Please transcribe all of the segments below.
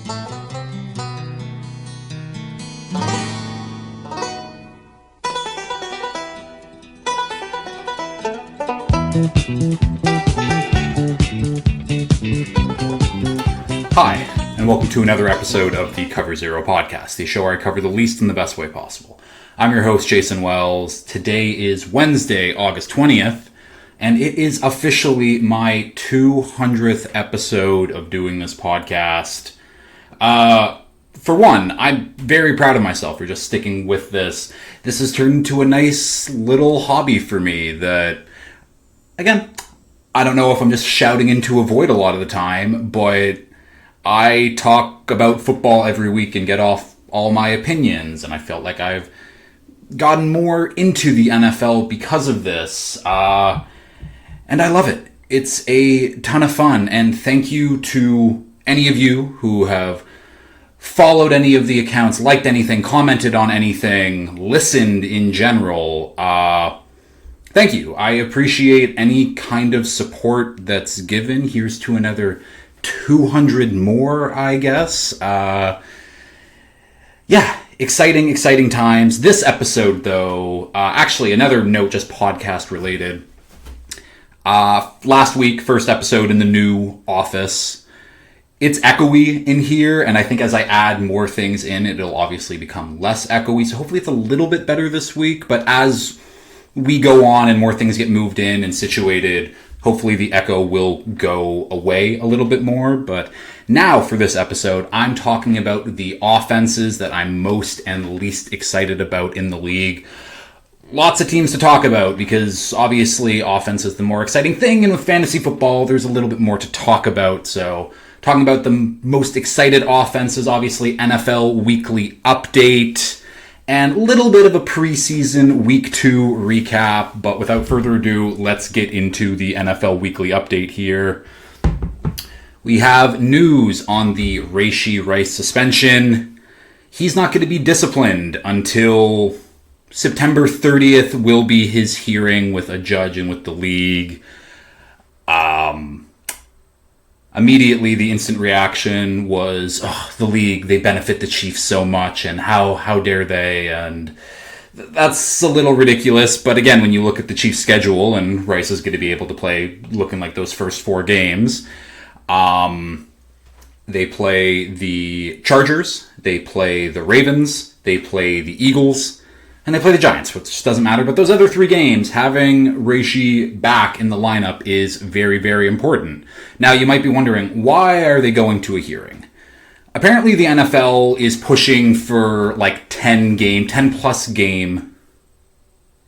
Hi, and welcome to another episode of the Cover Zero podcast, the show where I cover the least in the best way possible. I'm your host, Jason Wells. Today is Wednesday, August 20th, and it is officially my 200th episode of doing this podcast. For one, I'm very proud of myself for just sticking with this. This has turned into a nice little hobby for me that, again, I don't know if I'm just shouting into a void a lot of the time, but I talk about football every week and get off all my opinions, and I felt like I've gotten more into the NFL because of this, and I love it. It's a ton of fun, and thank you to any of you who have followed any of the accounts, liked anything, commented on anything, listened in general. Thank you. I appreciate any kind of support that's given. Here's to another 200 more, I guess. Exciting times. This episode, though, actually, another note, just podcast related. Last week, first episode in the new office. It's echoey in here, and I think as I add more things in, it'll obviously become less echoey. So hopefully it's a little bit better this week. But as we go on and more things get moved in and situated, hopefully the echo will go away a little bit more. But now for this episode, I'm talking about the offenses that I'm most and least excited about in the league. Lots of teams to talk about because obviously offense is the more exciting thing. And with fantasy football, there's a little bit more to talk about. So talking about the most excited offenses, obviously NFL weekly update and a little bit of a preseason week 2 recap. But without further ado, let's get into the NFL weekly update here. We have news on the Rashee Rice suspension. He's not going to be disciplined until September 30th will be his hearing with a judge and with the league. Immediately, the instant reaction was, the league, they benefit the Chiefs so much, and how dare they, and that's a little ridiculous. But again, when you look at the Chiefs' schedule, and Rice is going to be able to play looking like those first 4 games, they play the Chargers, they play the Ravens, they play the Eagles, and they play the Giants, which doesn't matter. But those other 3 games, having Rashee back in the lineup is very, very important. Now, you might be wondering, why are they going to a hearing? Apparently, the NFL is pushing for like 10 plus game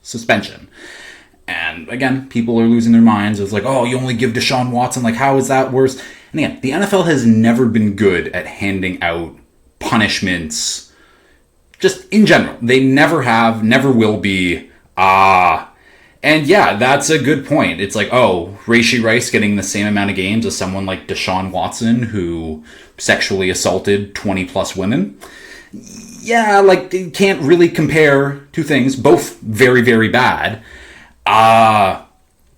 suspension. And again, people are losing their minds. It's like, you only give Deshaun Watson. Like, how is that worse? And again, the NFL has never been good at handing out punishments. Just in general, they never have, never will be. And yeah, that's a good point. It's like, Rashee Rice getting the same amount of games as someone like Deshaun Watson, who sexually assaulted 20 plus women. Yeah, like, you can't really compare 2 things, both very, very bad. But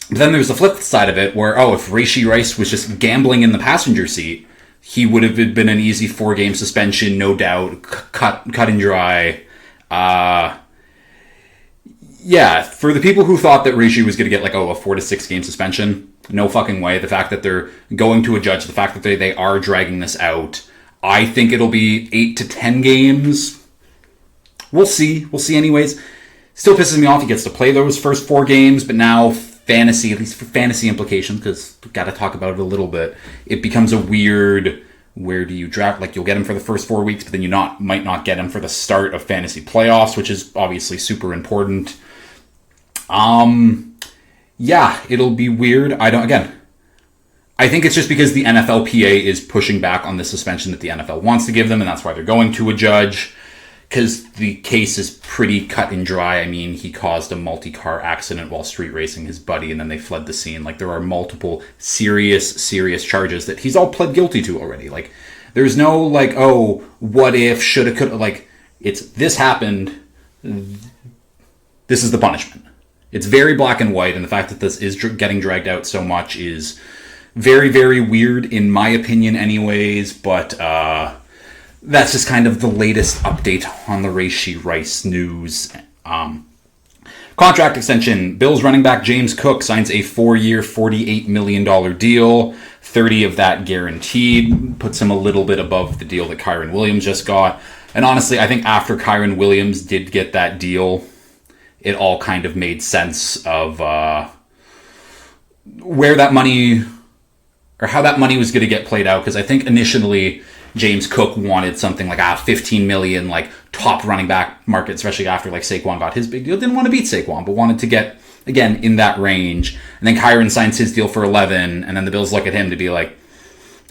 then there's the flip side of it where, if Rashee Rice was just gambling in the passenger seat, he would have been an easy 4-game suspension, no doubt, cut and dry. For the people who thought that Rashee was going to get a 4 to 6 game suspension, no fucking way. The fact that they're going to a judge, the fact that they are dragging this out, I think it'll be 8 to 10 games. We'll see. We'll see anyways. Still pisses me off he gets to play those first 4 games, but now fantasy, at least for fantasy implications, because we've got to talk about it a little bit, it becomes a weird, where do you draft? Like, you'll get him for the first 4 weeks, but then you might not get him for the start of fantasy playoffs, which is obviously super important. It'll be weird. I think it's just because the NFLPA is pushing back on the suspension that the NFL wants to give them, and that's why they're going to a judge. Because the case is pretty cut and dry. I mean, he caused a multi-car accident while street racing his buddy, and then they fled the scene. Like, there are multiple serious charges that he's all pled guilty to already. Like, there's no, what if, shoulda, coulda. Like, it's, this happened, this is the punishment. It's very black and white, and the fact that this is getting dragged out so much is very, very weird, in my opinion anyways, but, that's just kind of the latest update on the Rashee Rice news. Contract extension. Bills running back James Cook signs a 4-year, $48 million deal. 30 of that guaranteed. Puts him a little bit above the deal that Kyren Williams just got. And honestly, I think after Kyren Williams did get that deal, it all kind of made sense of where that money, or how that money was going to get played out. Because I think initially James Cook wanted something like $15 million, like top running back market, especially after like Saquon got his big deal. Didn't want to beat Saquon, but wanted to get, again, in that range. And then Kyren signs his deal for 11, and then the Bills look at him to be like,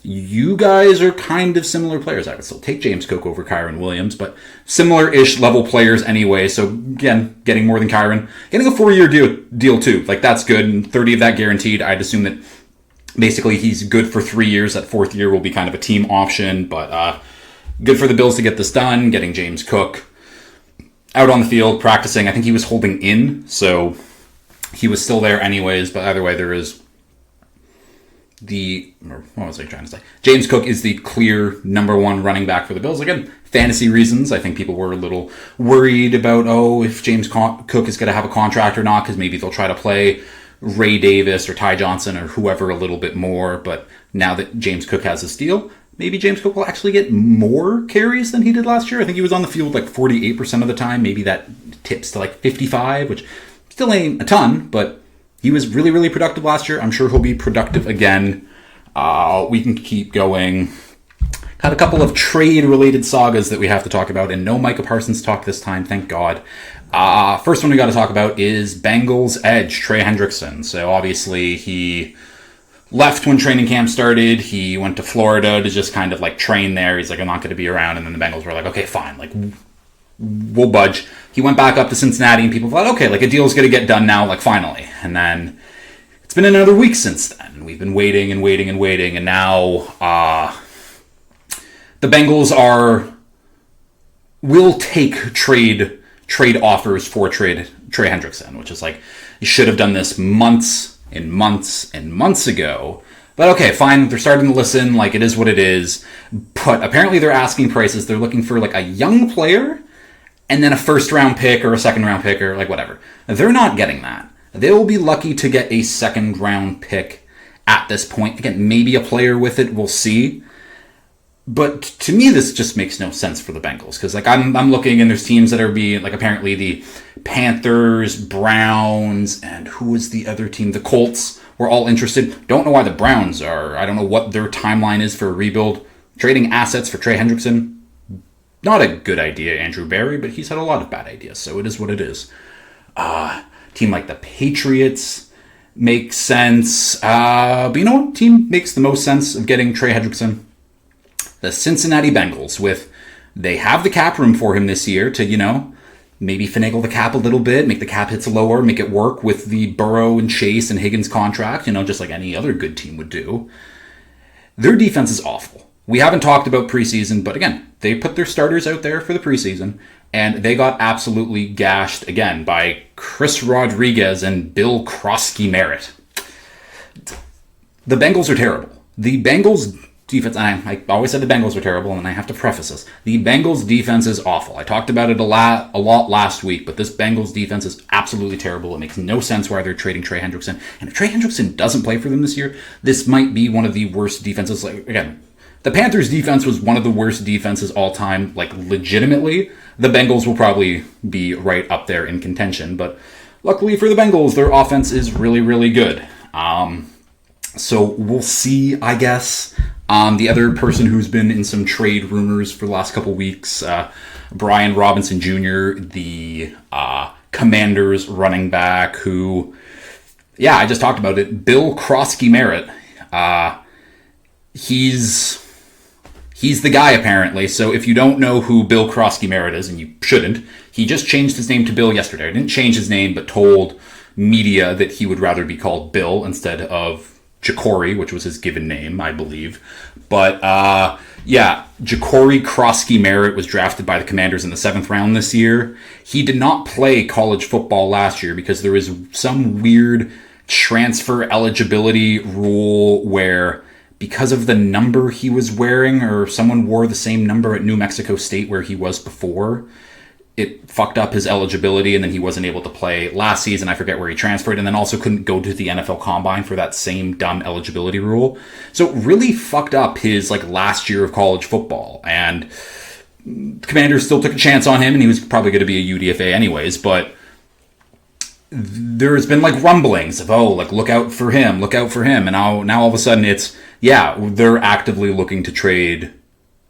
you guys are kind of similar players. I would still take James Cook over Kyren Williams, but similar-ish level players anyway. So again, getting more than Kyren. Getting a 4-year deal too. Like, that's good. And 30 of that guaranteed. I'd assume that basically he's good for 3 years. That 4th year will be kind of a team option, but good for the Bills to get this done. Getting James Cook out on the field, practicing. I think he was holding in, so he was still there anyways. But either way, there is what was I trying to say? James Cook is the clear number 1 running back for the Bills. Again, fantasy reasons. I think people were a little worried about, if James Cook is going to have a contract or not, because maybe they'll try to play Ray Davis or Ty Johnson or whoever a little bit more. But now that James Cook has this deal, maybe James Cook will actually get more carries than he did last year. I think he was on the field like 48% of the time. Maybe that tips to like 55, which still ain't a ton, but he was really, really productive last year. I'm sure he'll be productive again. We can keep going. Got a couple of trade-related sagas that we have to talk about, and no Micah Parsons talk this time, thank God. First one we got to talk about is Bengals edge, Trey Hendrickson. So obviously he left when training camp started. He went to Florida to just kind of like train there. He's like, I'm not going to be around. And then the Bengals were like, okay, fine. Like, we'll budge. He went back up to Cincinnati, and people thought, okay, like a deal's going to get done now, like finally. And then it's been another week since then. We've been waiting and waiting and waiting, and now the Bengals will take trade offers for Trey Hendrickson, which is like, you should have done this months and months and months ago. But okay, fine, they're starting to listen, like it is what it is. But apparently they're asking prices. They're looking for like a young player and then a 1st-round pick or a 2nd-round pick or like whatever. They're not getting that. They will be lucky to get a 2nd-round pick at this point. Again, maybe a player with it, we'll see. But to me, this just makes no sense for the Bengals. Because like I'm looking, and there's teams that are being, like apparently the Panthers, Browns, and who was the other team? The Colts were all interested. Don't know why the Browns are. I don't know what their timeline is for a rebuild. Trading assets for Trey Hendrickson, not a good idea, Andrew Berry, but he's had a lot of bad ideas, so it is what it is. Team like the Patriots makes sense. But you know what team makes the most sense of getting Trey Hendrickson? The Cincinnati Bengals. They have the cap room for him this year to, maybe finagle the cap a little bit, make the cap hits lower, make it work with the Burrow and Chase and Higgins contract, just like any other good team would do. Their defense is awful. We haven't talked about preseason, but again, they put their starters out there for the preseason, and they got absolutely gashed again by Chris Rodriguez and Bill Krosky-Merritt. The Bengals are terrible. The Bengals defense, and I always said the Bengals were terrible, and I have to preface this. The Bengals defense is awful. I talked about it a lot last week, but this Bengals defense is absolutely terrible. It makes no sense why they're trading Trey Hendrickson. And if Trey Hendrickson doesn't play for them this year, this might be one of the worst defenses. Like, again, the Panthers' defense was one of the worst defenses all time, like legitimately. The Bengals will probably be right up there in contention, but luckily for the Bengals, their offense is really, really good. So we'll see, I guess. The other person who's been in some trade rumors for the last couple weeks, Brian Robinson Jr., the Commanders running back who, I just talked about it, Bill Krosky-Merritt. He's the guy, apparently. So if you don't know who Bill Krosky-Merritt is, and you shouldn't, he just changed his name to Bill yesterday. He didn't change his name, but told media that he would rather be called Bill instead of Jacory, which was his given name, I believe. But, Jacory Krosky-Merritt was drafted by the Commanders in the 7th round this year. He did not play college football last year because there was some weird transfer eligibility rule where because of the number he was wearing, or someone wore the same number at New Mexico State where he was before, it fucked up his eligibility, and then he wasn't able to play last season. I forget where he transferred, and then also couldn't go to the NFL Combine for that same dumb eligibility rule. So it really fucked up his last year of college football, and the Commanders still took a chance on him, and he was probably going to be a UDFA anyways, but there's been rumblings of, look out for him, and now all of a sudden it's, they're actively looking to trade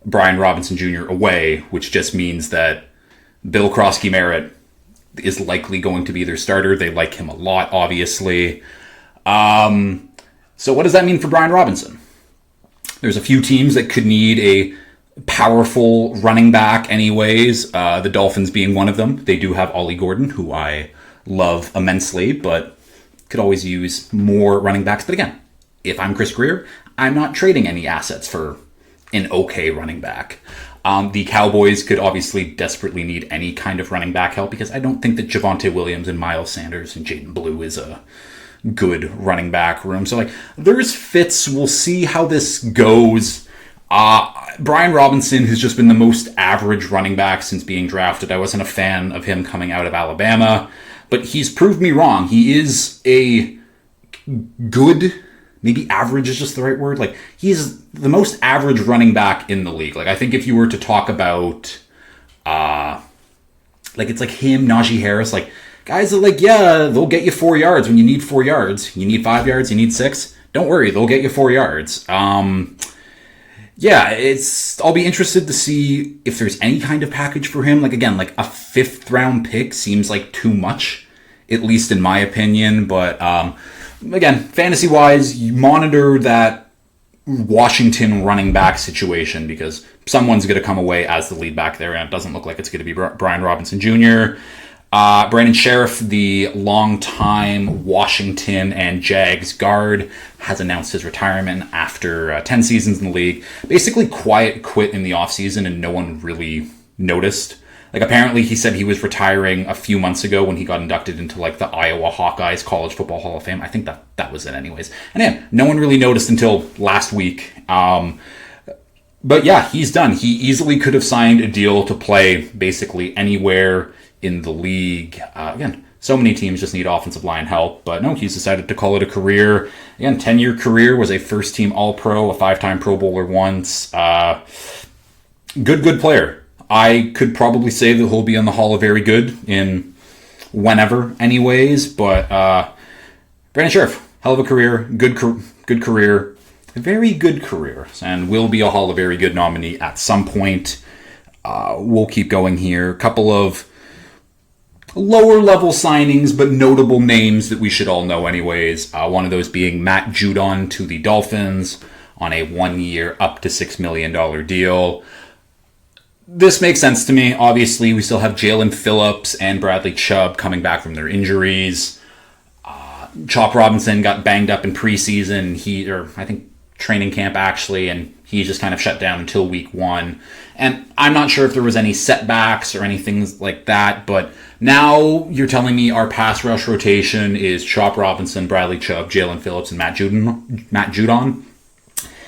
Brian Robinson Jr. away, which just means that Bill Krosky-Merritt is likely going to be their starter. They like him a lot, obviously. So what does that mean for Brian Robinson? There's a few teams that could need a powerful running back anyways, the Dolphins being one of them. They do have Ollie Gordon, who I love immensely, but could always use more running backs. But again, if I'm Chris Grier, I'm not trading any assets for an okay running back. The Cowboys could obviously desperately need any kind of running back help, because I don't think that Javonte Williams and Miles Sanders and Jaden Blue is a good running back room. So there's fits. We'll see how this goes. Brian Robinson has just been the most average running back since being drafted. I wasn't a fan of him coming out of Alabama, but he's proved me wrong. He is a good, maybe average is just the right word. He's the most average running back in the league. I think if you were to talk about, it's him, Najee Harris, guys are they'll get you 4 yards when you need 4 yards. You need 5 yards, you need 6. Don't worry, they'll get you 4 yards. I'll be interested to see if there's any kind of package for him. Again, a 5th round pick seems too much, at least in my opinion. But again, fantasy wise, you monitor that Washington running back situation, because someone's going to come away as the lead back there, and it doesn't look like it's going to be Brian Robinson Jr. Brandon Sheriff, the longtime Washington and Jags guard, has announced his retirement after 10 seasons in the league. Basically quiet quit in the offseason, and no one really noticed. Apparently he said he was retiring a few months ago when he got inducted into the Iowa Hawkeyes College Football Hall of Fame. I think that was it anyways. And yeah, no one really noticed until last week. But yeah, he's done. He easily could have signed a deal to play basically anywhere in the league. Again, so many teams just need offensive line help, but no, he's decided to call it a career. Again, 10-year career, was a first-team All-Pro, a 5-time Pro Bowler once. Good player. I could probably say that he'll be in the Hall of Very Good in whenever anyways, but Brandon Sheriff, hell of a career, good career, a very good career, and will be a Hall of Very Good nominee at some point. We'll keep going here. A couple of lower level signings, but notable names that we should all know anyways. One of those being Matt Judon to the Dolphins on a 1-year up to $6 million deal. This makes sense to me. Obviously, we still have Jalen Phillips and Bradley Chubb coming back from their injuries. Chop Robinson got banged up in preseason, I think training camp actually, and he just kind of shut down until week 1. And I'm not sure if there was any setbacks or anything like that, but now you're telling me our pass rush rotation is Chop Robinson, Bradley Chubb, Jalen Phillips, and Matt Judon.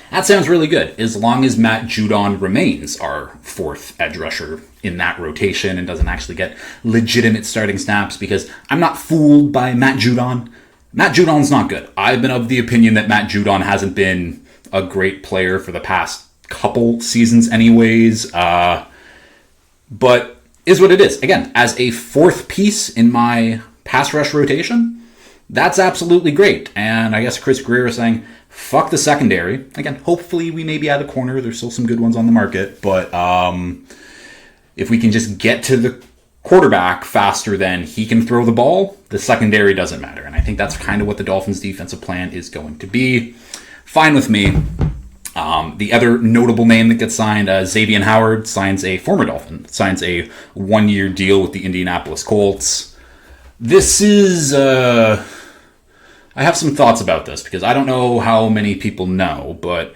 That sounds really good, as long as Matt Judon remains our 4th edge rusher in that rotation and doesn't actually get legitimate starting snaps, because I'm not fooled by Matt Judon. Matt Judon's not good. I've been of the opinion that Matt Judon hasn't been a great player for the past couple seasons anyways, but is what it is. Again, as a 4th piece in my pass rush rotation, that's absolutely great. And I guess Chris Grier is saying, fuck the secondary. Again, hopefully we may be at a corner. There's still some good ones on the market, but if we can just get to the quarterback faster than he can throw the ball, the secondary doesn't matter. And I think that's kind of what the Dolphins' defensive plan is going to be. Fine with me. The other notable name that gets signed, Xavier Howard, former Dolphin, signs a 1-year deal with the Indianapolis Colts. This is... I have some thoughts about this, because I don't know how many people know, but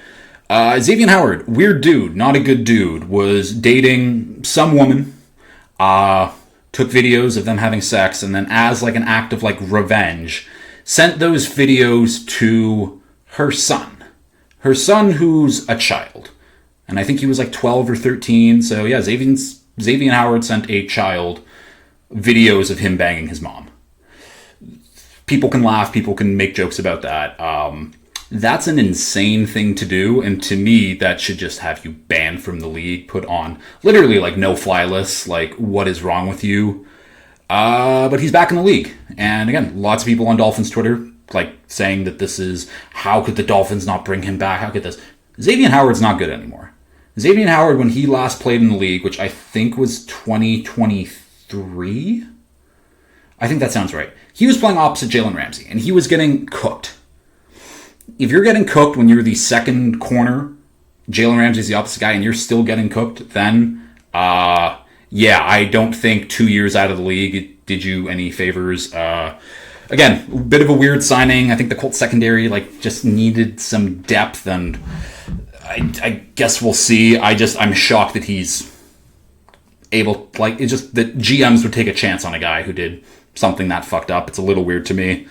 Xavier Howard, weird dude, not a good dude, was dating some woman, took videos of them having sex, and then as an act of revenge, sent those videos to her son. her son, who's a child, and I think he was like 12 or 13. So yeah, Xavier Howard sent a child videos of him banging his mom. People can laugh, people can make jokes about that. That's an insane thing to do, and to me, that should just have you banned from the league, put on literally like no-fly lists, like what is wrong with you? But he's back in the league, and again, lots of people on Dolphins Twitter like saying that this is, how could the Dolphins not bring him back? How could this? Xavier Howard's not good anymore. Xavier Howard, when he last played in the league, which I think was 2023, I think that sounds right. He was playing opposite Jalen Ramsey, and he was getting cooked. If you're getting cooked when you're the second corner, Jalen Ramsey's the opposite guy, and you're still getting cooked, then, yeah, I don't think 2 years out of the league did you any favors. Again, a bit of a weird signing. I think the Colts secondary just needed some depth, and I guess we'll see. I'm shocked that he's able, it's just that GMs would take a chance on a guy who did something that fucked up. It's a little weird to me.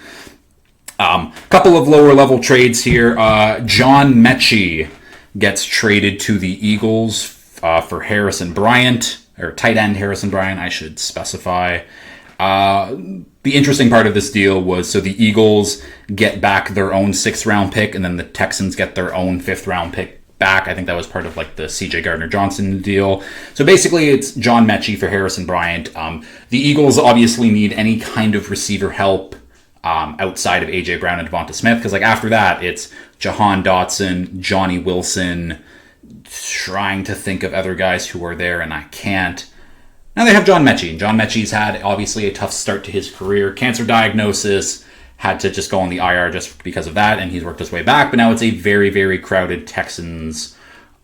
Couple of lower level trades here. John Mechie gets traded to the Eagles for Harrison Bryant, or tight end Harrison Bryant, I should specify. The interesting part of this deal was, so the Eagles get back their own 6th round pick, and then the Texans get their own 5th round pick back. I think that was part of the CJ Gardner-Johnson deal. So basically it's John Mechie for Harrison Bryant. The Eagles obviously need any kind of receiver help outside of A.J. Brown and Devonta Smith, because after that it's Jahan Dotson, Johnny Wilson, trying to think of other guys who are there, and I can't. Now they have John Mechie, and John Mechie's had obviously a tough start to his career. Cancer diagnosis, had to just go on the IR just because of that, and he's worked his way back, but now it's a very, very crowded Texans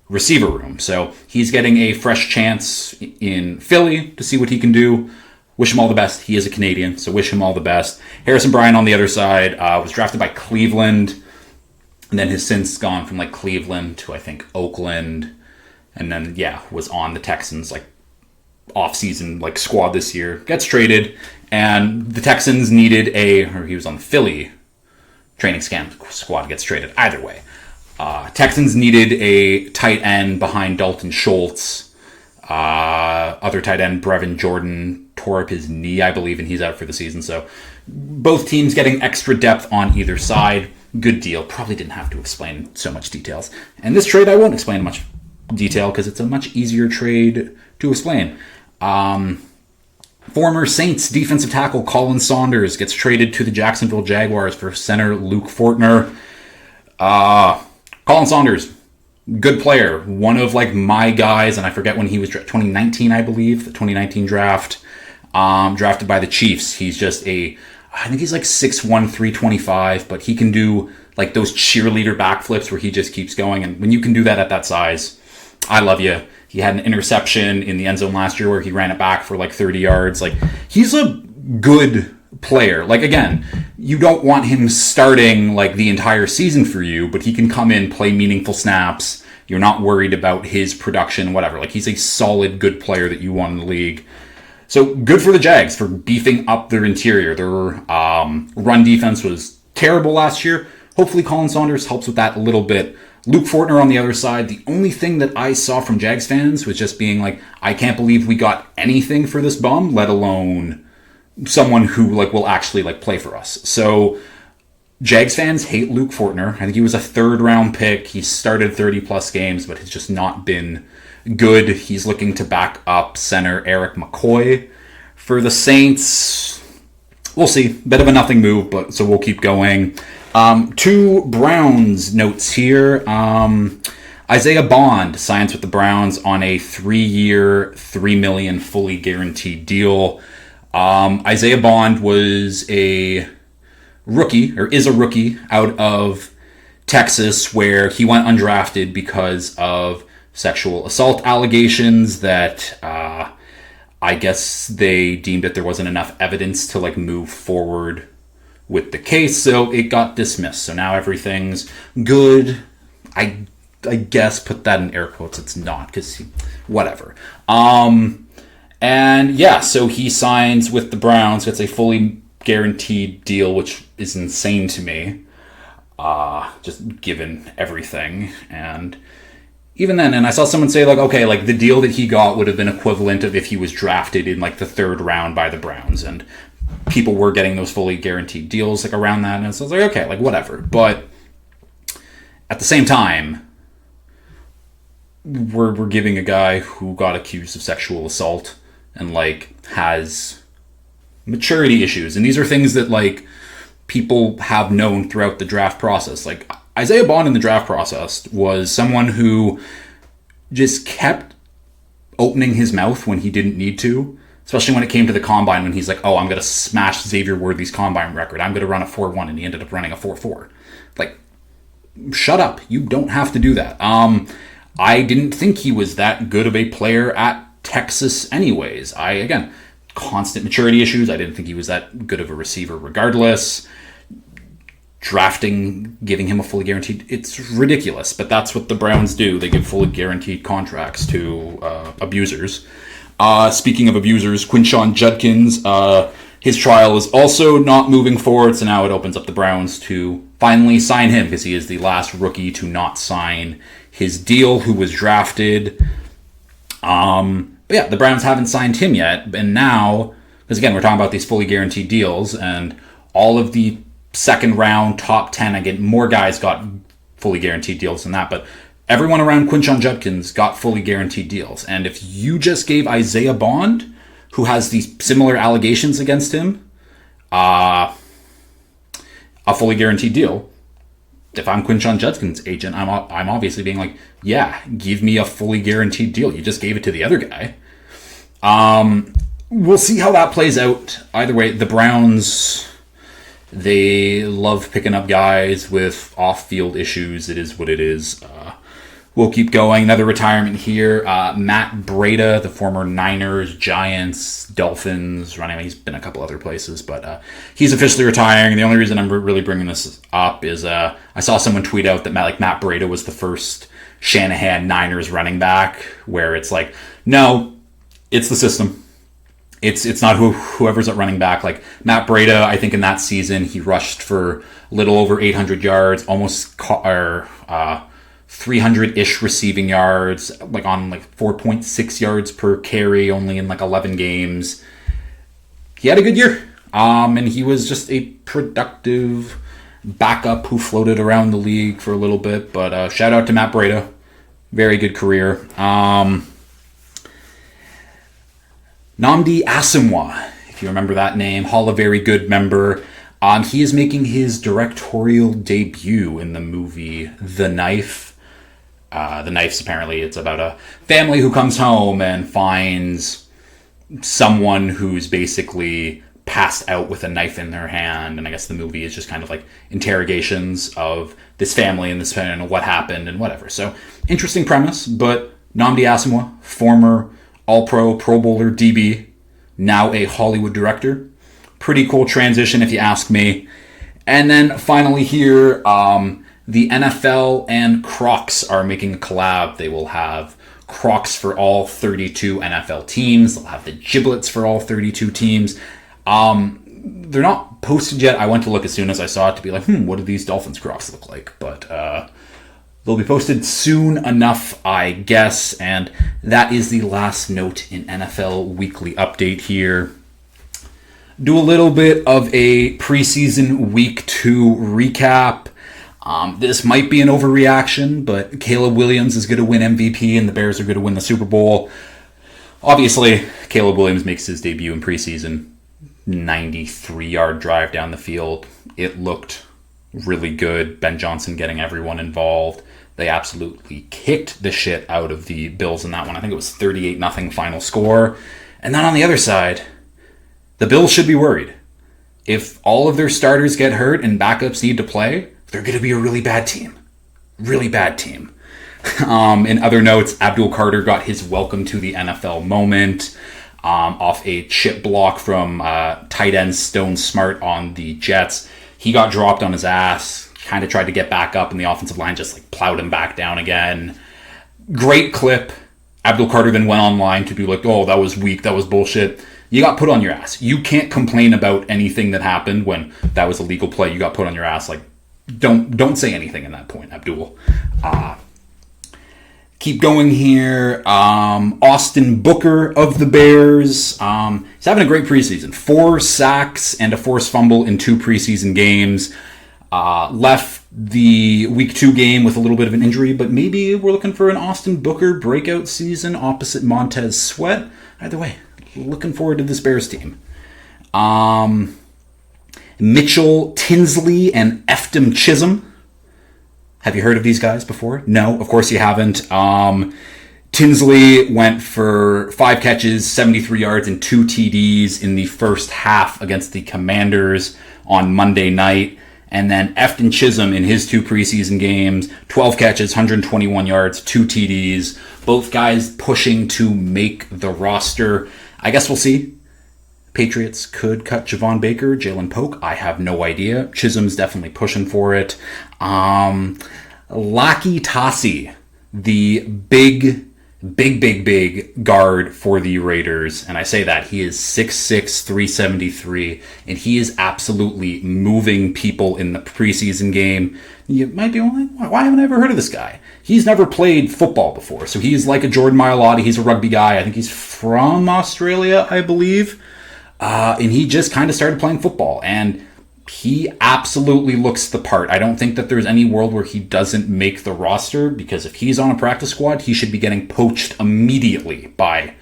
receiver room. So he's getting a fresh chance in Philly to see what he can do. Wish him all the best. He is a Canadian, so wish him all the best. Harrison Bryant on the other side was drafted by Cleveland, and then has since gone from Cleveland to I think Oakland, and then was on the Texans off-season squad this year. Gets traded, and the Texans needed he was on the Philly training camp squad. Gets traded either way. Texans needed a tight end behind Dalton Schultz. Other tight end Brevin Jordan tore up his knee, I believe, and he's out for the season. So both teams getting extra depth on either side. Good deal. Probably didn't have to explain so much details. And this trade I won't explain in much detail because it's a much easier trade to explain. Former Saints defensive tackle Colin Saunders gets traded to the Jacksonville Jaguars for center Luke Fortner. Colin Saunders, good player. One of my guys, and I forget when he was 2019, I believe, the 2019 draft. Drafted by the Chiefs. He's just I think he's 6'1", 325, but he can do those cheerleader backflips where he just keeps going. And when you can do that at that size, I love you. He had an interception in the end zone last year where he ran it back for 30 yards. He's a good player. Again, you don't want him starting the entire season for you, but he can come in, play meaningful snaps. You're not worried about his production, whatever. He's a solid, good player that you want in the league. So good for the Jags for beefing up their interior. Their run defense was terrible last year. Hopefully Colin Saunders helps with that a little bit. Luke Fortner on the other side, the only thing that I saw from Jags fans was just being I can't believe we got anything for this bum, let alone someone who will actually play for us. So Jags fans hate Luke Fortner. I think he was a 3rd round pick. He started 30 plus games, but has just not been good. He's looking to back up center Eric McCoy for the Saints. We'll see. Bit of a nothing move, but so we'll keep going. 2 Browns notes here. Isaiah Bond signs with the Browns on a 3-year, $3 million fully guaranteed deal. Isaiah Bond was a rookie, or is a rookie, out of Texas, where he went undrafted because of sexual assault allegations that I guess they deemed that there wasn't enough evidence to move forward with the case, so it got dismissed. So now everything's good. I guess put that in air quotes. It's not, because whatever. And so he signs with the Browns, gets a fully guaranteed deal, which is insane to me. just given everything. And even then, and I saw someone say, like, okay, like, the deal that he got would have been equivalent of if he was drafted in, like, the third round by the Browns. And people were getting those fully guaranteed deals, like, around that. And so I was like, okay, like, whatever. But at the same time, we're giving a guy who got accused of sexual assault and, like, has maturity issues. And these are things that, like, people have known throughout the draft process. Like, Isaiah Bond in the draft process was someone who just kept opening his mouth when he didn't need to, especially when it came to the combine, when he's like, oh, I'm going to smash Xavier Worthy's combine record. I'm going to run a 4.1, and he ended up running a 4.4. Like, shut up. You don't have to do that. I didn't think he was that good of a player at Texas anyways. Again, constant maturity issues. I didn't think he was that good of a receiver regardless. Drafting, giving him a fully guaranteed, it's ridiculous, but that's what the Browns do. They give fully guaranteed contracts to abusers. Speaking of abusers, Quinshon Judkins, his trial is also not moving forward, so now it opens up the Browns to finally sign him, because he is the last rookie to not sign his deal who was drafted. But yeah, the Browns haven't signed him yet, and now, because again, we're talking about these fully guaranteed deals, and all of the second round, top 10, again, more guys got fully guaranteed deals than that, but everyone around Quinshon Judkins got fully guaranteed deals. And if you just gave Isaiah Bond, who has these similar allegations against him, a fully guaranteed deal, if I'm Quinshon Judkins' agent, I'm obviously being like, yeah, give me a fully guaranteed deal. You just gave it to the other guy. We'll see how that plays out. Either way, the Browns, they love picking up guys with off-field issues. It is what it is. We'll keep going. Another retirement here. Matt Breida, the former Niners, Giants, Dolphins running. He's been a couple other places, but he's officially retiring. The only reason I'm really bringing this up is I saw someone tweet out that Matt Breida was the first Shanahan Niners running back, where it's like, no, it's the system. It's not whoever's at running back. Like Matt Breida, I think in that season he rushed for a little over 800 yards, almost 300-ish receiving yards, like on like 4.6 yards per carry, only in like 11 games. He had a good year, and he was just a productive backup who floated around the league for a little bit. But shout out to Matt Breida, very good career. Nnamdi Asomugha, if you remember that name, Hall of Very Good member. He is making his directorial debut in the movie The Knife. The Knife's apparently, it's about a family who comes home and finds someone who's basically passed out with a knife in their hand. And I guess the movie is just kind of like interrogations of this family and this family and what happened and whatever. So interesting premise, but Nnamdi Asomugha, former All-Pro, Pro Bowler, DB, now a Hollywood director. Pretty cool transition if you ask me. And then finally here, the NFL and Crocs are making a collab. They will have Crocs for all 32 NFL teams. They'll have the giblets for all 32 teams. They're not posted yet. I went to look as soon as I saw it to be like, what do these Dolphins Crocs look like? But they'll be posted soon enough, I guess. And that is the last note in NFL Weekly Update here. Do a little bit of a preseason Week 2 recap. This might be an overreaction, but Caleb Williams is going to win MVP and the Bears are going to win the Super Bowl. Obviously, Caleb Williams makes his debut in preseason. 93-yard drive down the field. It looked really good. Ben Johnson getting everyone involved. They absolutely kicked the shit out of the Bills in that one. I think it was 38-0 final score. And then on the other side, the Bills should be worried. If all of their starters get hurt and backups need to play, they're going to be a really bad team. Really bad team. In other notes, Abdul Carter got his welcome to the NFL moment off a chip block from tight end Stone Smart on the Jets. He got dropped on his ass, kind of tried to get back up, and the offensive line just like plowed him back down again. Great clip. Abdul Carter then went online to be like, oh, that was weak, that was bullshit. You got put on your ass. You can't complain about anything that happened when that was a legal play. You got put on your ass. Like, don't say anything in that point, Abdul. Keep going here. Austin Booker of the Bears. He's having a great preseason. 4 sacks and a forced fumble in 2 preseason games. Left the week 2 game with a little bit of an injury, but maybe we're looking for an Austin Booker breakout season opposite Montez Sweat. Either way, looking forward to this Bears team. Mitchell Tinsley and Eftim Chisholm. Have you heard of these guys before? No, of course you haven't. Tinsley went for 5 catches, 73 yards, and 2 TDs in the first half against the Commanders on Monday night. And then Eftim Chisholm in his 2 preseason games, 12 catches, 121 yards, 2 TDs. Both guys pushing to make the roster. I guess we'll see. Patriots could cut Javon Baker, Jalen Polk. I have no idea. Chisholm's definitely pushing for it. Laki Tassi, the big guard for the Raiders. And I say that. He is 6'6", 373. And he is absolutely moving people in the preseason game. You might be like, why haven't I ever heard of this guy? He's never played football before. So he's like a Jordan Mailata. He's a rugby guy. I think he's from Australia, I believe. And he just kind of started playing football, and he absolutely looks the part. I don't think that there's any world where he doesn't make the roster, because if he's on a practice squad, he should be getting poached immediately by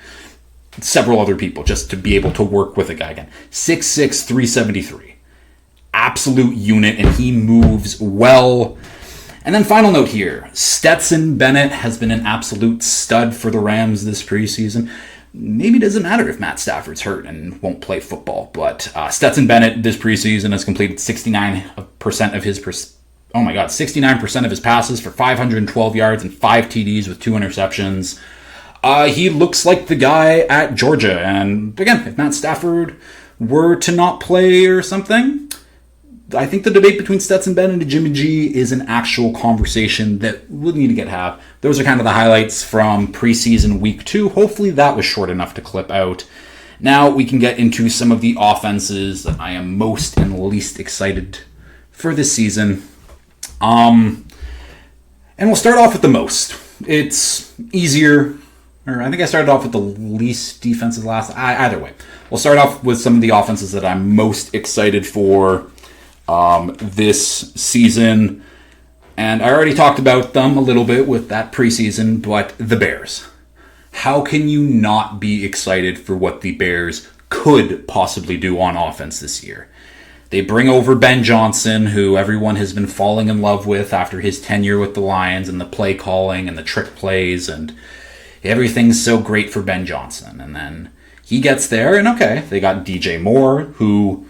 several other people just to be able to work with a guy again. 6'6", 373. Absolute unit, and he moves well. And then final note here, Stetson Bennett has been an absolute stud for the Rams this preseason. Maybe it doesn't matter if Matt Stafford's hurt and won't play football, but Stetson Bennett this preseason has completed 69% of his 69% of his passes for 512 yards and 5 TDs with 2 interceptions. He looks like the guy at Georgia, and again, if Matt Stafford were to not play or something, I think the debate between Stetson Bennett and Jimmy G is an actual conversation that we'll need to have. Those are kind of the highlights from preseason week 2. Hopefully that was short enough to clip out. Now we can get into some of the offenses that I am most and least excited for this season. And we'll start off with the most. It's easier, or I think I started off with the least defenses last. Either way, we'll start off with some of the offenses that I'm most excited for this season, and I already talked about them a little bit with that preseason, but the Bears. How can you not be excited for what the Bears could possibly do on offense this year? They bring over Ben Johnson, who everyone has been falling in love with after his tenure with the Lions, and the play calling and the trick plays, and everything's so great for Ben Johnson. And then he gets there, and okay, they got DJ Moore, who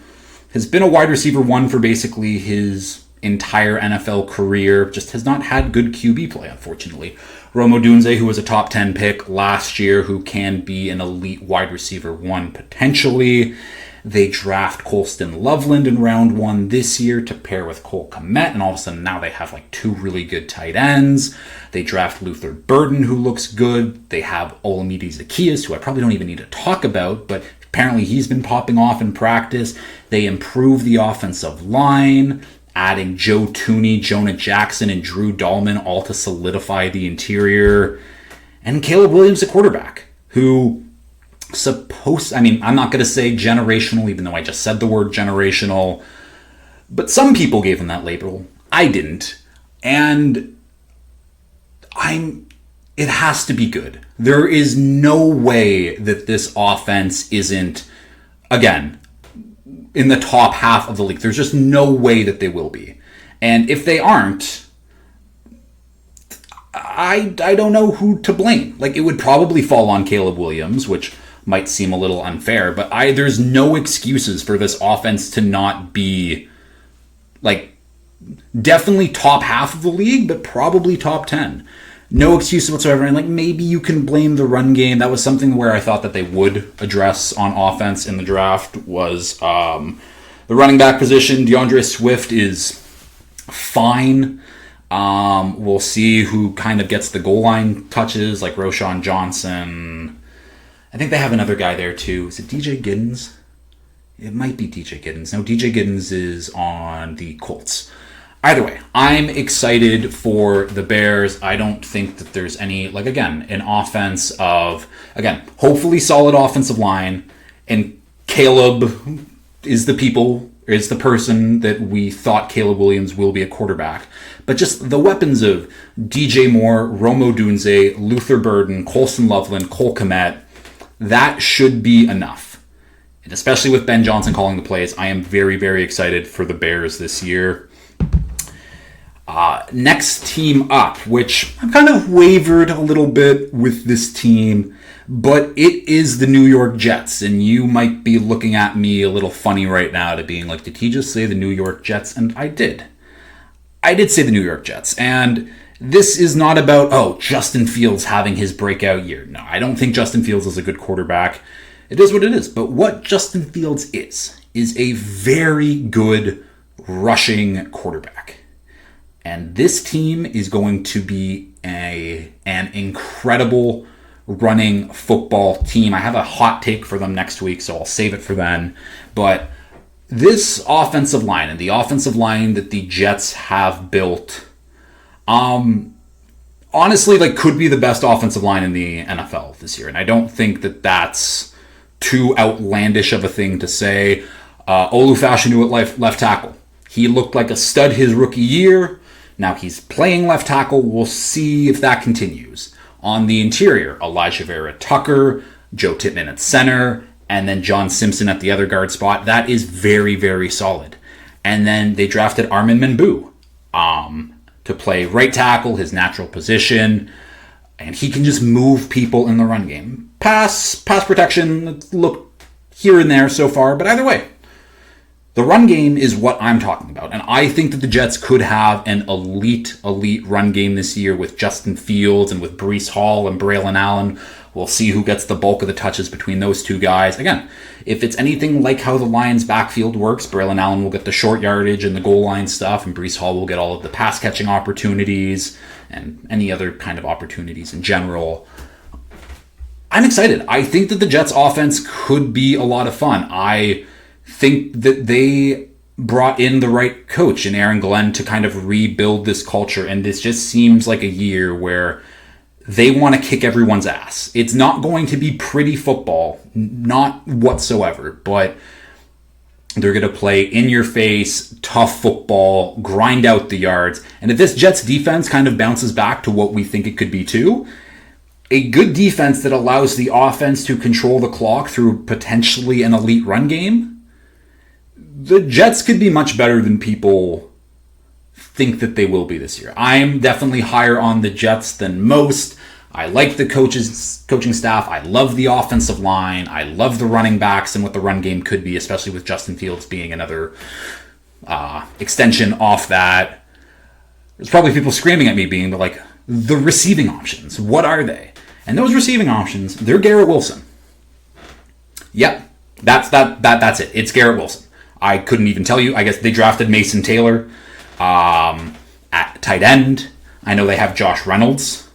has been a wide receiver 1 for basically his entire NFL career, just has not had good QB play, unfortunately. Rome Odunze, who was a top 10 pick last year, who can be an elite wide receiver 1 potentially. They draft Colston Loveland in round 1 this year to pair with Cole Kmet, and all of a sudden now they have like 2 really good tight ends. They draft Luther Burden, who looks good. They have Olamide Zaccheaus, who I probably don't even need to talk about, but apparently he's been popping off in practice. They improve the offensive line, adding Joe Thuney, Jonah Jackson, and Drew Dahlman, all to solidify the interior. And Caleb Williams, a quarterback, who I'm not going to say generational, even though I just said the word generational, but some people gave him that label. I didn't. And it has to be good. There is no way that this offense isn't, again, in the top half of the league. There's just no way that they will be. And if they aren't, I don't know who to blame. Like, it would probably fall on Caleb Williams, which might seem a little unfair, but there's no excuses for this offense to not be, like, definitely top half of the league, but probably top 10. No excuses whatsoever. And, like, maybe you can blame the run game. That was something where I thought that they would address on offense in the draft, was the running back position. DeAndre Swift is fine. We'll see who kind of gets the goal line touches, like Roschon Johnson. I think they have another guy there too. Is it DJ Giddens? It might be DJ Giddens. No, DJ Giddens is on the Colts. Either way, I'm excited for the Bears. I don't think that there's any, again, an offense of, again, hopefully solid offensive line. And Caleb is the person that we thought Caleb Williams will be a quarterback. But just the weapons of DJ Moore, Rome Odunze, Luther Burden, Colson Loveland, Cole Kmet, that should be enough. And especially with Ben Johnson calling the plays, I am very, very excited for the Bears this year. Next team up, which I've kind of wavered a little bit with this team, but it is the New York Jets. And you might be looking at me a little funny right now to being like, did he just say the New York Jets? And I did. I did say the New York Jets. And this is not about, Justin Fields having his breakout year. No, I don't think Justin Fields is a good quarterback. It is what it is. But what Justin Fields is a very good rushing quarterback. And this team is going to be an incredible running football team. I have a hot take for them next week, so I'll save it for then. But this offensive line and the offensive line that the Jets have built, honestly, could be the best offensive line in the NFL this year. And I don't think that that's too outlandish of a thing to say. Olu Fashanu at left tackle. He looked like a stud his rookie year. Now he's playing left tackle. We'll see if that continues. On the interior, Elijah Vera Tucker, Joe Tippmann at center, and then John Simpson at the other guard spot. That is very, very solid. And then they drafted Armin Menbu to play right tackle, his natural position. And he can just move people in the run game. Pass protection, look here and there so far, but either way. The run game is what I'm talking about. And I think that the Jets could have an elite run game this year with Justin Fields and with Breece Hall and Braylon Allen. We'll see who gets the bulk of the touches between those two guys. Again, if it's anything like how the Lions' backfield works, Braylon Allen will get the short yardage and the goal line stuff, and Breece Hall will get all of the pass-catching opportunities and any other kind of opportunities in general. I'm excited. I think that the Jets' offense could be a lot of fun. I think that they brought in the right coach in Aaron Glenn to kind of rebuild this culture, and this just seems like a year where they want to kick everyone's ass. It's not going to be pretty football, not whatsoever, but they're going to play in-your-face, tough football, grind out the yards, and if this Jets defense kind of bounces back to what we think it could be too, a good defense that allows the offense to control the clock through potentially an elite run game, the Jets could be much better than people think that they will be this year. I'm definitely higher on the Jets than most. I like the coaching staff. I love the offensive line. I love the running backs and what the run game could be, especially with Justin Fields being another extension off that. There's probably people screaming at me being like, the receiving options, what are they? And those receiving options, they're Garrett Wilson. Yep, that's it. It's Garrett Wilson. I couldn't even tell you. I guess they drafted Mason Taylor at tight end. I know they have Josh Reynolds.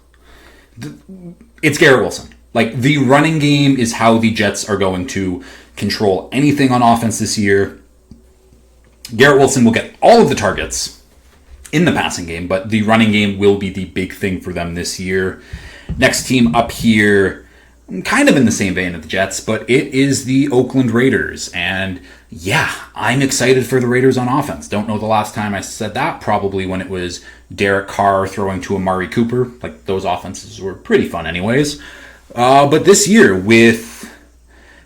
It's Garrett Wilson. The running game is how the Jets are going to control anything on offense this year. Garrett Wilson will get all of the targets in the passing game, but the running game will be the big thing for them this year. Next team up here, kind of in the same vein of the Jets, but it is the Oakland Raiders. And yeah, I'm excited for the Raiders on offense. Don't know the last time I said that. Probably when it was Derek Carr throwing to Amari Cooper. Those offenses were pretty fun anyways. But this year, with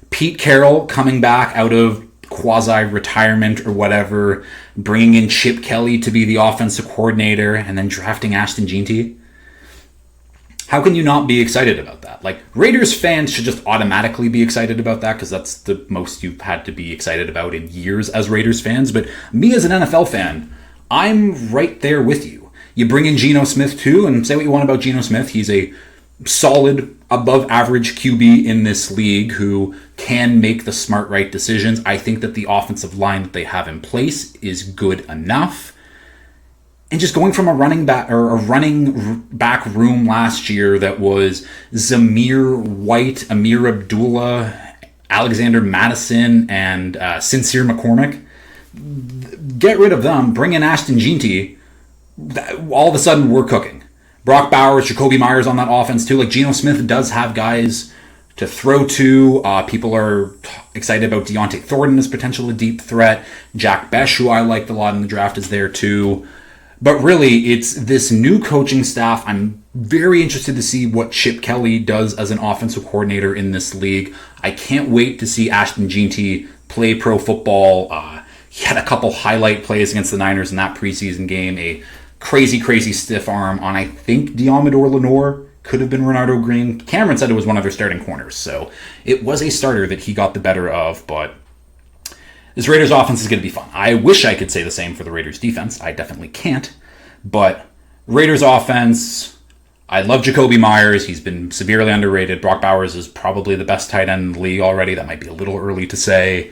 Pete Carroll coming back out of quasi-retirement or whatever, bringing in Chip Kelly to be the offensive coordinator, and then drafting Ashton Jeanty, how can you not be excited about that? Raiders fans should just automatically be excited about that because that's the most you've had to be excited about in years as Raiders fans. But me as an NFL fan, I'm right there with you. You bring in Geno Smith too, and say what you want about Geno Smith. He's a solid, above-average QB in this league who can make the smart, right decisions. I think that the offensive line that they have in place is good enough. And just going from a running back room last year that was Zamir White, Amir Abdullah, Alexander Madison, and Sincere McCormick. get rid of them, bring in Ashton Jeanty, all of a sudden we're cooking. Brock Bowers, Jakobi Meyers on that offense too. Like, Geno Smith does have guys to throw to. People are excited about Deontay Thornton as potentially a deep threat. Jack Besh, who I liked a lot in the draft, is there too. But really, it's this new coaching staff. I'm very interested to see what Chip Kelly does as an offensive coordinator in this league. I can't wait to see Ashton Jeanty play pro football. He had a couple highlight plays against the Niners in that preseason game. A crazy, crazy stiff arm on, I think, Diamador Lenore. Could have been Renardo Green. Cameron said it was one of their starting corners. So it was a starter that he got the better of, but this Raiders offense is going to be fun. I wish I could say the same for the Raiders defense. I definitely can't. But Raiders offense, I love Jakobi Meyers. He's been severely underrated. Brock Bowers is probably the best tight end in the league already. That might be a little early to say.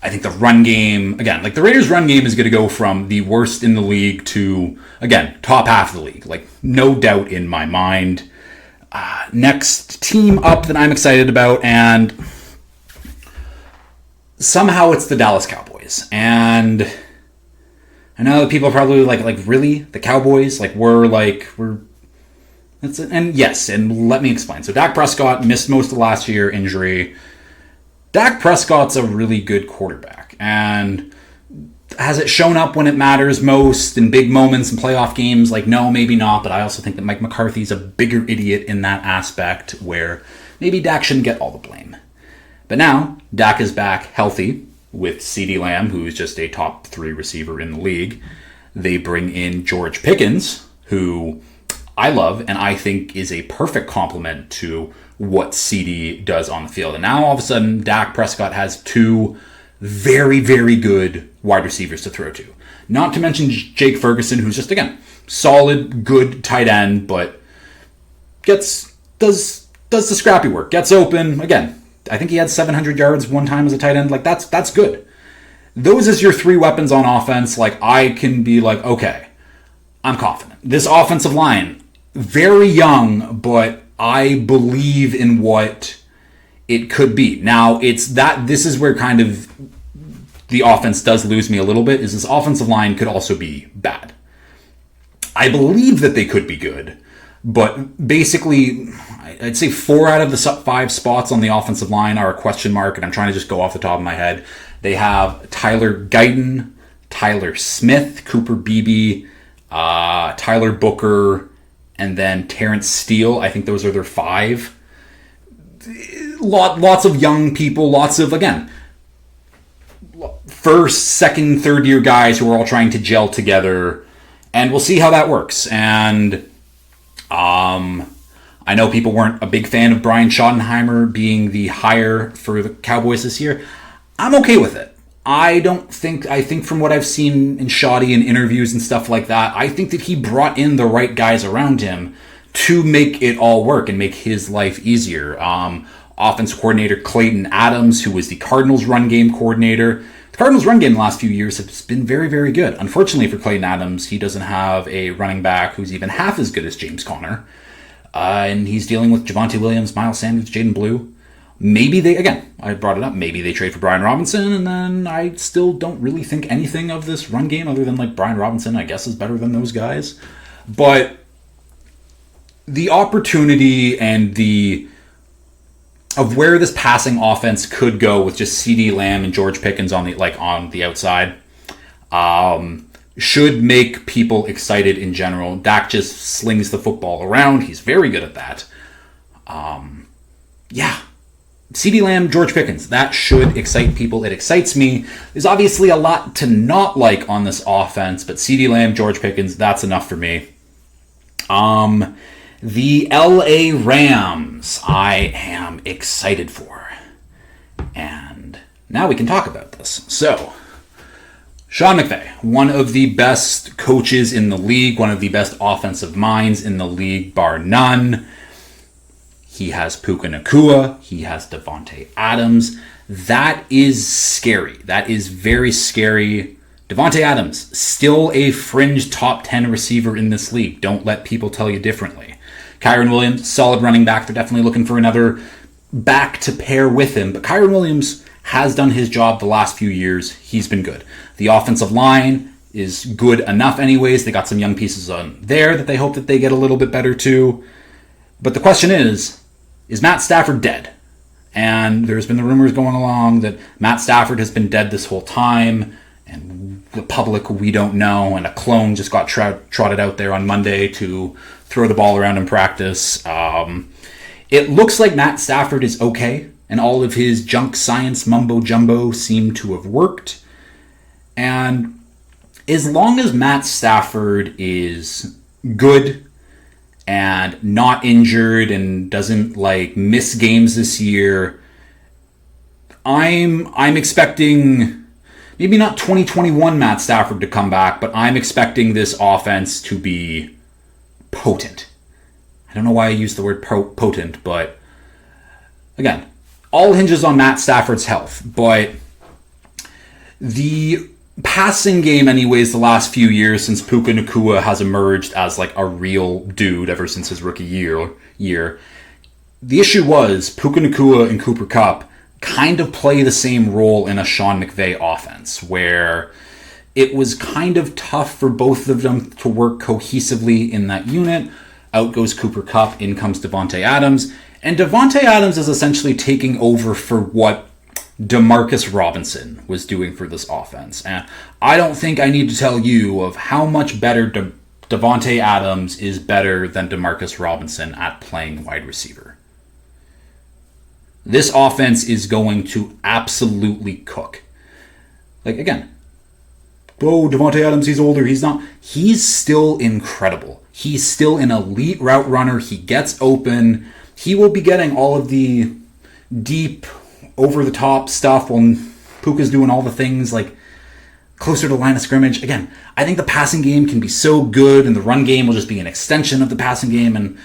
I think the run game, again, like the Raiders' run game is going to go from the worst in the league to, again, top half of the league. Like, no doubt in my mind. Next team up that I'm excited about, and somehow it's the Dallas Cowboys. And I know that people are probably like really? The Cowboys? And yes, and let me explain. So Dak Prescott missed most of last year, injury. Dak Prescott's a really good quarterback, and has it shown up when it matters most in big moments in playoff games? Like, no, maybe not, but I also think that Mike McCarthy's a bigger idiot in that aspect where maybe Dak shouldn't get all the blame. But now, Dak is back healthy with CeeDee Lamb, who's just a top 3 receiver in the league. They bring in George Pickens, who I love and I think is a perfect complement to what CD does on the field. And now all of a sudden, Dak Prescott has 2 very, very good wide receivers to throw to. Not to mention Jake Ferguson, who's just, again, solid, good tight end, but does the scrappy work, gets open. Again, I think he had 700 yards one time as a tight end. Like, that's good. Those as your 3 weapons on offense, like, I can be like, okay, I'm confident. This offensive line, very young, but I believe in what it could be. Now, this is where kind of the offense does lose me a little bit, is this offensive line could also be bad. I believe that they could be good, but basically, I'd say 4 out of the 5 spots on the offensive line are a question mark, and I'm trying to just go off the top of my head. They have Tyler Guyton, Tyler Smith, Cooper Beebe, Tyler Booker, and then Terrence Steele. I think those are their 5. Lots of young people, lots of, again, first, second, third year guys who are all trying to gel together, and we'll see how that works. And I know people weren't a big fan of Brian Schottenheimer being the hire for the Cowboys this year. I'm okay with it. I think from what I've seen in Shoddy and interviews and stuff like that, I think that he brought in the right guys around him to make it all work and make his life easier. Offense coordinator Clayton Adams, who was the Cardinals run game coordinator. The Cardinals run game the last few years has been very, very good. Unfortunately for Clayton Adams, he doesn't have a running back who's even half as good as James Conner. And he's dealing with Javonte Williams, Miles Sanders, Jaden Blue. Maybe I brought it up, maybe they trade for Brian Robinson, and then I still don't really think anything of this run game other than like Brian Robinson, I guess, is better than those guys. But the opportunity and of where this passing offense could go with just CeeDee Lamb and George Pickens on the outside should make people excited in general. Dak just slings the football around. He's very good at that. CeeDee Lamb, George Pickens, that should excite people. It excites me. There's obviously a lot to not like on this offense, but CeeDee Lamb, George Pickens, that's enough for me. The LA Rams, I am excited for. And now we can talk about this. So, Sean McVay, one of the best coaches in the league, one of the best offensive minds in the league, bar none. He has Puka Nacua. He has Devontae Adams. That is scary. That is very scary. Devontae Adams, still a fringe top 10 receiver in this league. Don't let people tell you differently. Kyren Williams, solid running back. They're definitely looking for another back to pair with him. But Kyren Williams has done his job the last few years. He's been good. The offensive line is good enough anyways. They got some young pieces on there that they hope that they get a little bit better too. But the question is Matt Stafford dead? And there's been the rumors going along that Matt Stafford has been dead this whole time, and the public, we don't know, and a clone just got trotted out there on Monday to throw the ball around in practice. It looks like Matt Stafford is okay, and all of his junk science mumbo-jumbo seem to have worked. And as long as Matt Stafford is good and not injured and doesn't miss games this year, I'm expecting maybe not 2021 Matt Stafford to come back, but I'm expecting this offense to be potent. I don't know why I use the word potent, but again, all hinges on Matt Stafford's health. But the passing game anyways the last few years since Puka Nacua has emerged as a real dude ever since his rookie year, the issue was Puka Nacua and Cooper Kupp kind of play the same role in a Sean McVay offense, where it was kind of tough for both of them to work cohesively in that unit. Out goes Cooper Kupp, in comes Davante Adams, and Davante Adams is essentially taking over for what Demarcus Robinson was doing for this offense. And I don't think I need to tell you of how much better Davante Adams is better than Demarcus Robinson at playing wide receiver. This offense is going to absolutely cook. Again, Davante Adams, he's older, he's not. He's still incredible. He's still an elite route runner. He gets open. He will be getting all of the deep, over-the-top stuff when Puka's doing all the things closer to the line of scrimmage. Again, I think the passing game can be so good, and the run game will just be an extension of the passing game. And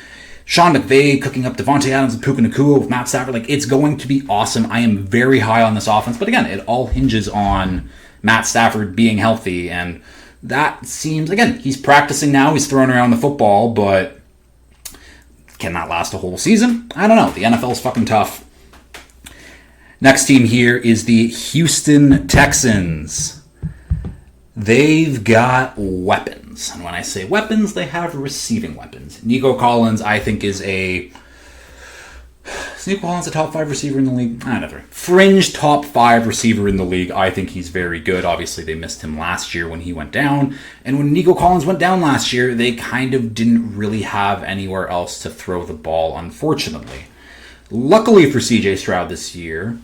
Sean McVay cooking up Davante Adams and Puka Nacua with Matt Stafford, it's going to be awesome. I am very high on this offense. But again, it all hinges on Matt Stafford being healthy. And that seems, again, he's practicing now. He's throwing around the football, but can that last a whole season? I don't know. The NFL is fucking tough. Next team here is the Houston Texans. They've got weapons. And when I say weapons, they have receiving weapons. Nico Collins, I think, is Nico Collins a top 5 receiver in the league? Fringe top 5 receiver in the league. I think he's very good. Obviously, they missed him last year when he went down. And when Nico Collins went down last year, they kind of didn't really have anywhere else to throw the ball, unfortunately. Luckily for CJ Stroud this year,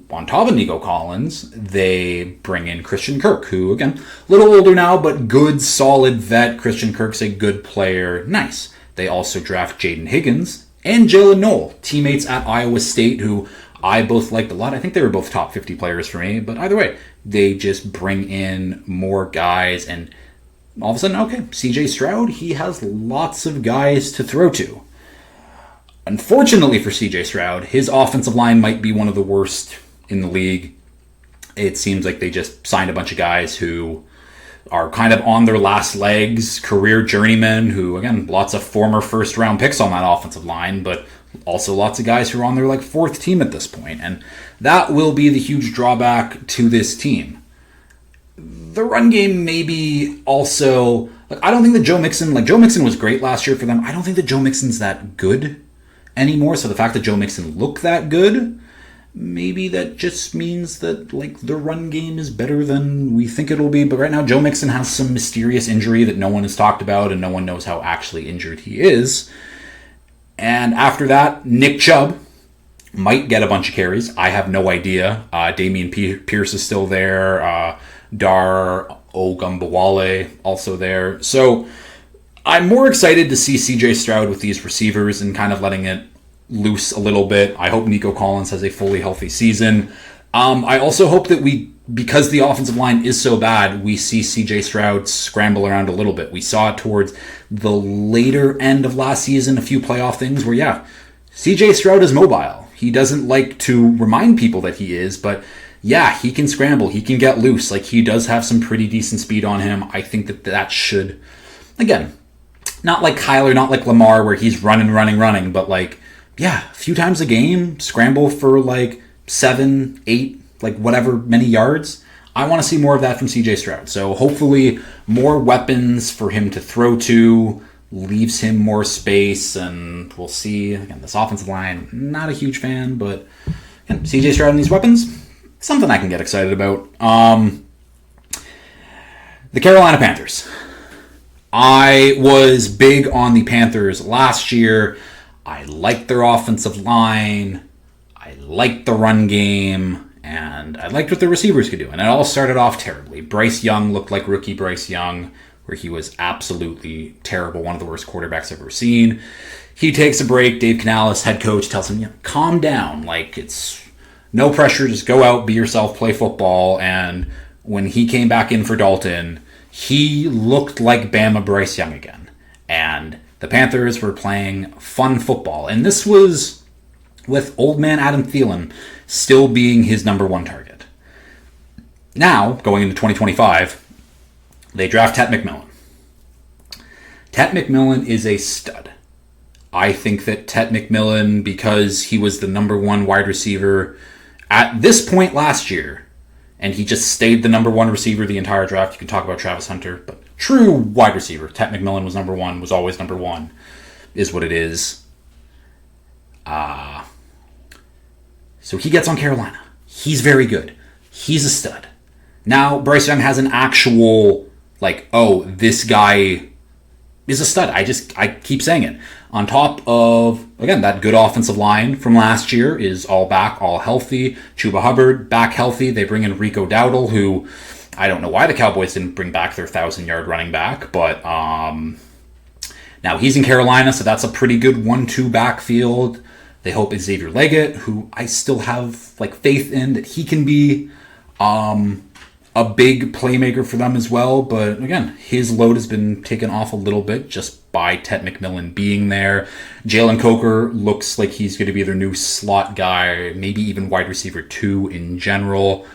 on top of Nico Collins, they bring in Christian Kirk, who, again, a little older now, but good, solid vet. Christian Kirk's a good player. Nice. They also draft Jaden Higgins and Jalen Noel, teammates at Iowa State, who I both liked a lot. I think they were both top 50 players for me, but either way, they just bring in more guys, and all of a sudden, okay, CJ Stroud, he has lots of guys to throw to. Unfortunately for CJ Stroud, his offensive line might be one of the worst in the league. It seems like they just signed a bunch of guys who are kind of on their last legs, career journeymen who, again, lots of former first-round picks on that offensive line, but also lots of guys who are on their fourth team at this point. And that will be the huge drawback to this team. The run game maybe also... I don't think that Joe Mixon was great last year for them. I don't think that Joe Mixon's that good anymore, so the fact that Joe Mixon looked that good, maybe that just means that the run game is better than we think it'll be. But right now Joe Mixon has some mysterious injury that no one has talked about, and no one knows how actually injured he is. And after that, Nick Chubb might get a bunch of carries. I have no idea. Damian Pierce is still there. Dar Ogunbowale also there. So I'm more excited to see CJ Stroud with these receivers and kind of letting it loose a little bit. I hope Nico Collins has a fully healthy season. I also hope that because the offensive line is so bad, we see CJ Stroud scramble around a little bit. We saw it towards the later end of last season, a few playoff things where, CJ Stroud is mobile. He doesn't like to remind people that he is, but he can scramble. He can get loose. He does have some pretty decent speed on him. I think that should, again, not like Kyler, not like Lamar, where he's running, but a few times a game, scramble for 7, 8, like whatever, many yards. I want to see more of that from CJ Stroud. So hopefully more weapons for him to throw to, leaves him more space, and we'll see. Again, this offensive line, not a huge fan, but again, CJ Stroud and these weapons, something I can get excited about. The Carolina Panthers. I was big on the Panthers last year. I liked their offensive line. I liked the run game. And I liked what the receivers could do. And it all started off terribly. Bryce Young looked like rookie Bryce Young, where he was absolutely terrible, one of the worst quarterbacks I've ever seen. He takes a break. Dave Canales, head coach, tells him, calm down. Like, it's no pressure. Just go out, be yourself, play football. And when he came back in for Dalton, he looked like Bama Bryce Young again. And the Panthers were playing fun football. And this was with old man Adam Thielen still being his number one target. Now, going into 2025, they draft Tet McMillan. Tet McMillan is a stud. I think that Tet McMillan, because he was the number one wide receiver at this point last year, and he just stayed the number one receiver the entire draft. You can talk about Travis Hunter, but true wide receiver. Tet McMillan was number one, was always number one, is what it is. So he gets on Carolina. He's very good. He's a stud. Now Bryce Young has an actual, this guy is a stud. I keep saying it. On top of, again, that good offensive line from last year is all back, all healthy. Chuba Hubbard, back healthy. They bring in Rico Dowdle, who I don't know why the Cowboys didn't bring back their 1,000-yard running back, but now he's in Carolina, so that's a pretty good 1-2 backfield. They hope Xavier Leggett, who I still have faith in that he can be a big playmaker for them as well. But again, his load has been taken off a little bit just by Tet McMillan being there. Jalen Coker looks like he's going to be their new slot guy, maybe even wide receiver 2 in general.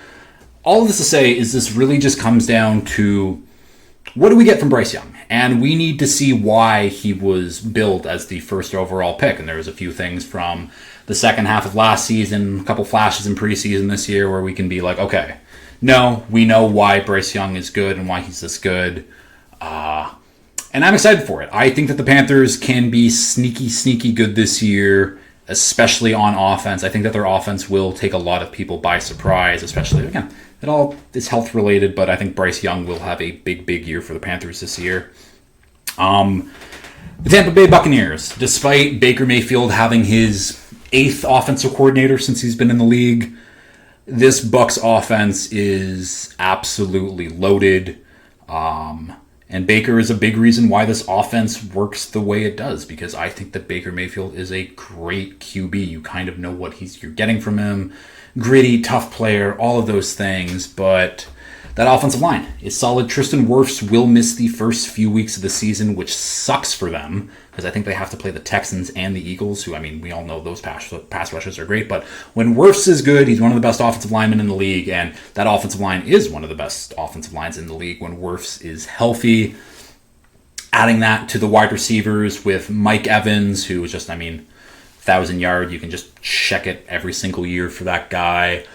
All of this to say is this really just comes down to, what do we get from Bryce Young? And we need to see why he was billed as the first overall pick. And there was a few things from the second half of last season, a couple flashes in preseason this year where we can be like, okay, no, we know why Bryce Young is good and why he's this good. And I'm excited for it. I think that the Panthers can be sneaky good this year, especially on offense. I think that their offense will take a lot of people by surprise, especially, again, it all is health related, but I think Bryce Young will have a big year for the Panthers this year. The Tampa Bay Buccaneers, despite Baker Mayfield having his 8th offensive coordinator since he's been in the league, this Bucs offense is absolutely loaded. And Baker is a big reason why this offense works the way it does, because I think that Baker Mayfield is a great QB. You kind of know what you're getting from him. Gritty, tough player, all of those things, but that offensive line is solid. Tristan Wirfs will miss the first few weeks of the season, which sucks for them, because I think they have to play the Texans and the Eagles, who, I mean, we all know those pass rushers are great, but when Wirfs is good, he's one of the best offensive linemen in the league, and that offensive line is one of the best offensive lines in the league when Wirfs is healthy. Adding that to the wide receivers with Mike Evans, who is just, 1,000-yard, you can just check it every single year for that guy.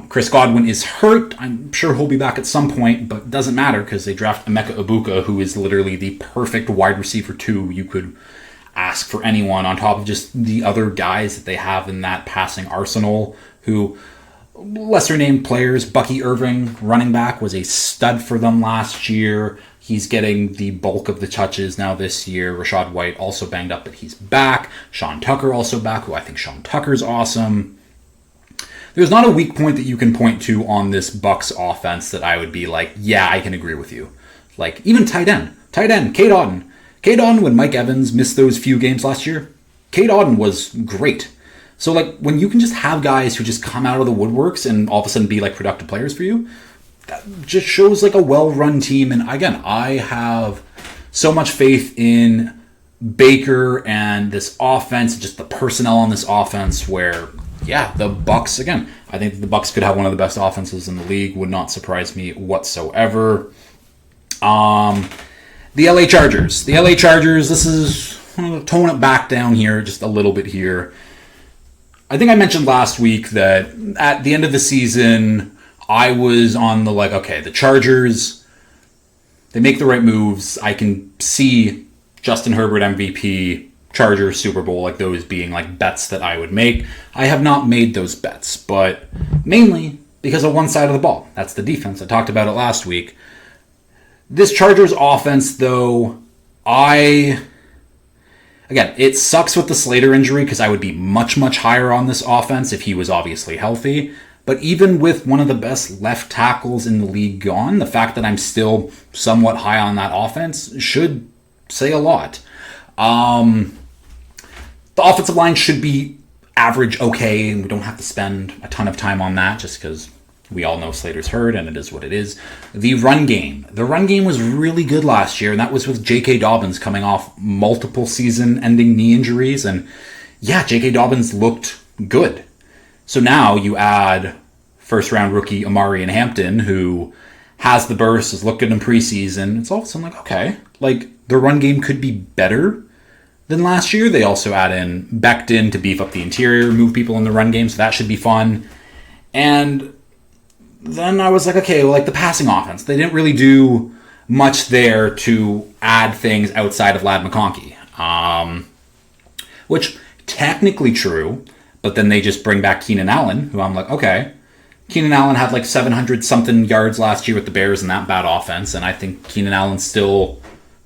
Chris Godwin is hurt. I'm sure he'll be back at some point, but it doesn't matter because they draft Emeka Egbuka, who is literally the perfect wide receiver 2 you could ask for anyone, on top of just the other guys that they have in that passing arsenal, who, lesser-named players. Bucky Irving, running back, was a stud for them last year. He's getting the bulk of the touches now this year. Rachaad White also banged up, but he's back. Sean Tucker also back, who I think Sean Tucker's awesome. There's not a weak point that you can point to on this Bucs offense that I would be like, yeah, I can agree with you. Even tight end, Cade Otton. Cade Otton, when Mike Evans missed those few games last year, Cade Otton was great. So, when you can just have guys who just come out of the woodworks and all of a sudden be, productive players for you, that just shows, a well-run team. And, again, I have so much faith in Baker and this offense, just the personnel on this offense where, yeah, the Bucs, again, I think the Bucs could have one of the best offenses in the league. Would not surprise me whatsoever. The LA Chargers. The LA Chargers, this is, I'm going to tone it back down here just a little bit here. I think I mentioned last week that at the end of the season, I was on the okay, the Chargers, they make the right moves. I can see Justin Herbert MVP, Chargers Super Bowl, those being bets that I would make. I have not made those bets, but mainly because of one side of the ball. That's the defense. I talked about it last week. This Chargers offense, though, again, it sucks with the Slater injury because I would be much, much higher on this offense if he was obviously healthy. But even with one of the best left tackles in the league gone, the fact that I'm still somewhat high on that offense should say a lot. The offensive line should be average okay, and we don't have to spend a ton of time on that just because we all know Slater's hurt and it is what it is. The run game. The run game was really good last year, and that was with J.K. Dobbins coming off multiple season-ending knee injuries. And yeah, J.K. Dobbins looked good. So now you add first-round rookie Amari Hampton, who has the burst, has looked good in preseason. It's all of a sudden okay, the run game could be better than last year. They also add in Becton to beef up the interior, move people in the run game, so that should be fun. And then I was okay, the passing offense. They didn't really do much there to add things outside of Ladd McConkey. Which, technically true, but then they just bring back Keenan Allen, who I'm okay. Keenan Allen had 700-something yards last year with the Bears in that bad offense, and I think Keenan Allen's still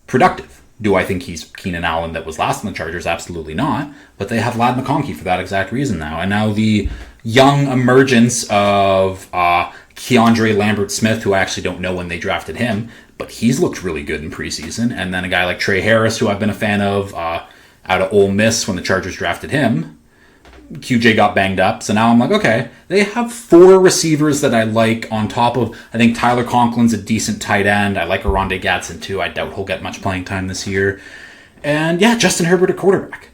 productive. Do I think he's Keenan Allen that was last in the Chargers? Absolutely not. But they have Ladd McConkey for that exact reason now. And now the young emergence of Keandre Lambert-Smith, who I actually don't know when they drafted him, but he's looked really good in preseason. And then a guy like Trey Harris, who I've been a fan of out of Ole Miss when the Chargers drafted him. QJ got banged up, so now I'm okay, they have 4 receivers that I like on top of, I think Tyler Conklin's a decent tight end. I like Oronde Gadsden too. I doubt he'll get much playing time this year. And yeah, Justin Herbert at quarterback.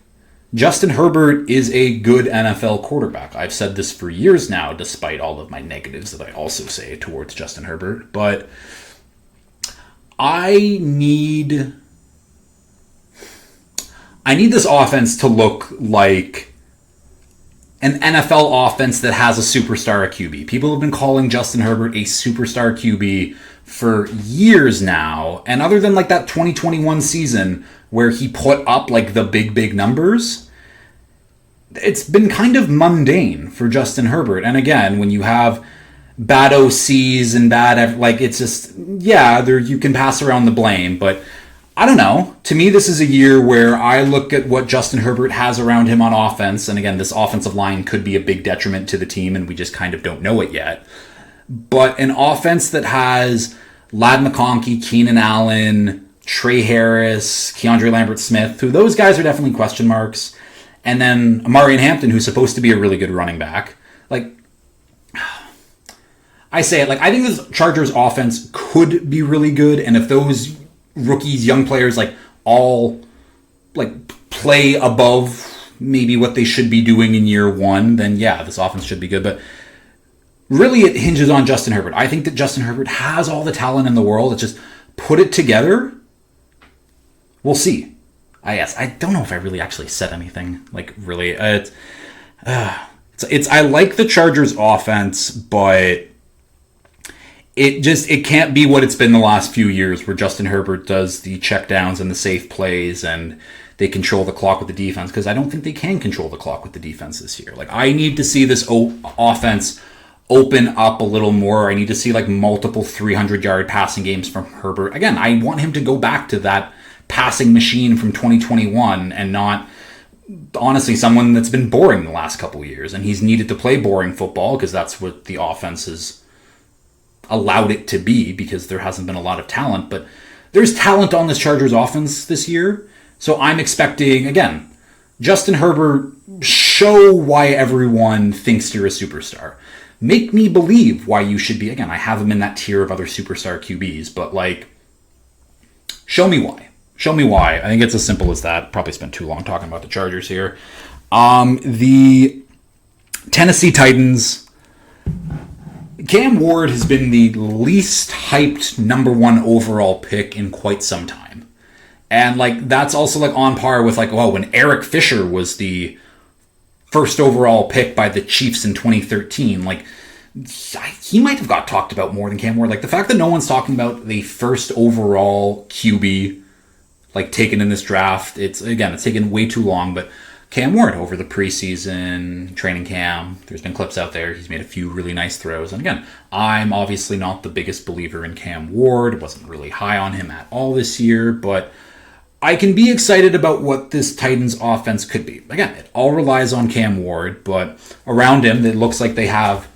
Justin Herbert is a good NFL quarterback. I've said this for years now, despite all of my negatives that I also say towards Justin Herbert. But I need this offense to look like an NFL offense that has a superstar at QB. People have been calling Justin Herbert a superstar QB for years now. And other than that 2021 season where he put up the big numbers, it's been kind of mundane for Justin Herbert. And again, when you have bad OCs and bad, it's just, yeah, you can pass around the blame, but I don't know. To me, this is a year where I look at what Justin Herbert has around him on offense, and again, this offensive line could be a big detriment to the team, and we just kind of don't know it yet. But an offense that has Ladd McConkey, Keenan Allen, Trey Harris, Keandre Lambert-Smith, who those guys are definitely question marks, and then Amari Hampton, who's supposed to be a really good running back. I say it, I think this Chargers offense could be really good, and if those rookies, young players, all play above maybe what they should be doing in year one, then yeah, this offense should be good. But really it hinges on Justin Herbert. I think that Justin Herbert has all the talent in the world. It's just put it together. We'll see. I don't know if I really actually said anything. Really, it's I like the Chargers offense, but it can't be what it's been the last few years where Justin Herbert does the checkdowns and the safe plays and they control the clock with the defense, because I don't think they can control the clock with the defense this year. I need to see this offense open up a little more. I need to see multiple 300-yard passing games from Herbert. Again, I want him to go back to that passing machine from 2021 and not, honestly, someone that's been boring the last couple of years. And he's needed to play boring football because that's what the offense has allowed it to be, because there hasn't been a lot of talent. But there's talent on this Chargers offense this year. So I'm expecting, again, Justin Herbert, show why everyone thinks you're a superstar. Make me believe why you should be. Again, I have him in that tier of other superstar QBs, but show me why. Show me why. I think it's as simple as that. Probably spent too long talking about the Chargers here. The Tennessee Titans. Cam Ward has been the least hyped number 1 overall pick in quite some time. And that's also on par with when Eric Fisher was the first overall pick by the Chiefs in 2013. Like, he might have got talked about more than Cam Ward. Like, the fact that no one's talking about the first overall QB, like, taken in this draft, it's taken way too long, but Cam Ward over the preseason training camp, there's been clips out there. He's made a few really nice throws. And again, I'm obviously not the biggest believer in Cam Ward. Wasn't really high on him at all this year, but I can be excited about what this Titans offense could be. Again, it all relies on Cam Ward, but around him, it looks like they have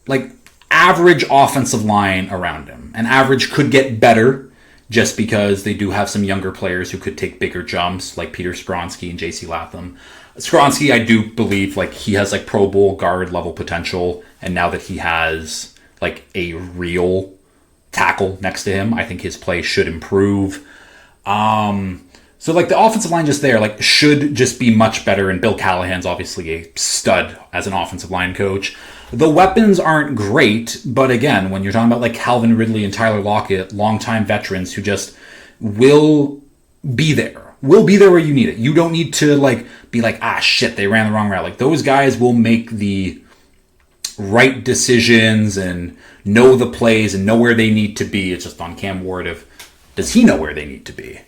like average offensive line around him. And average could get better just because they do have some younger players who could take bigger jumps, like Peter Skronsky and J.C. Latham. Skronsky, I do believe, like, he has like Pro Bowl guard level potential, and now that he has like a real tackle next to him, I think his play should improve. So like the offensive line just there, like, should just be much better, and Bill Callahan's obviously a stud as an offensive line coach. The weapons aren't great, but again, when you're talking about like Calvin Ridley and Tyler Lockett, longtime veterans who just will be there where you need it. You don't need to like be like, shit, they ran the wrong route. Like, those guys will make the right decisions and know the plays and know where they need to be. It's just on Cam Ward of, does he know where they need to be?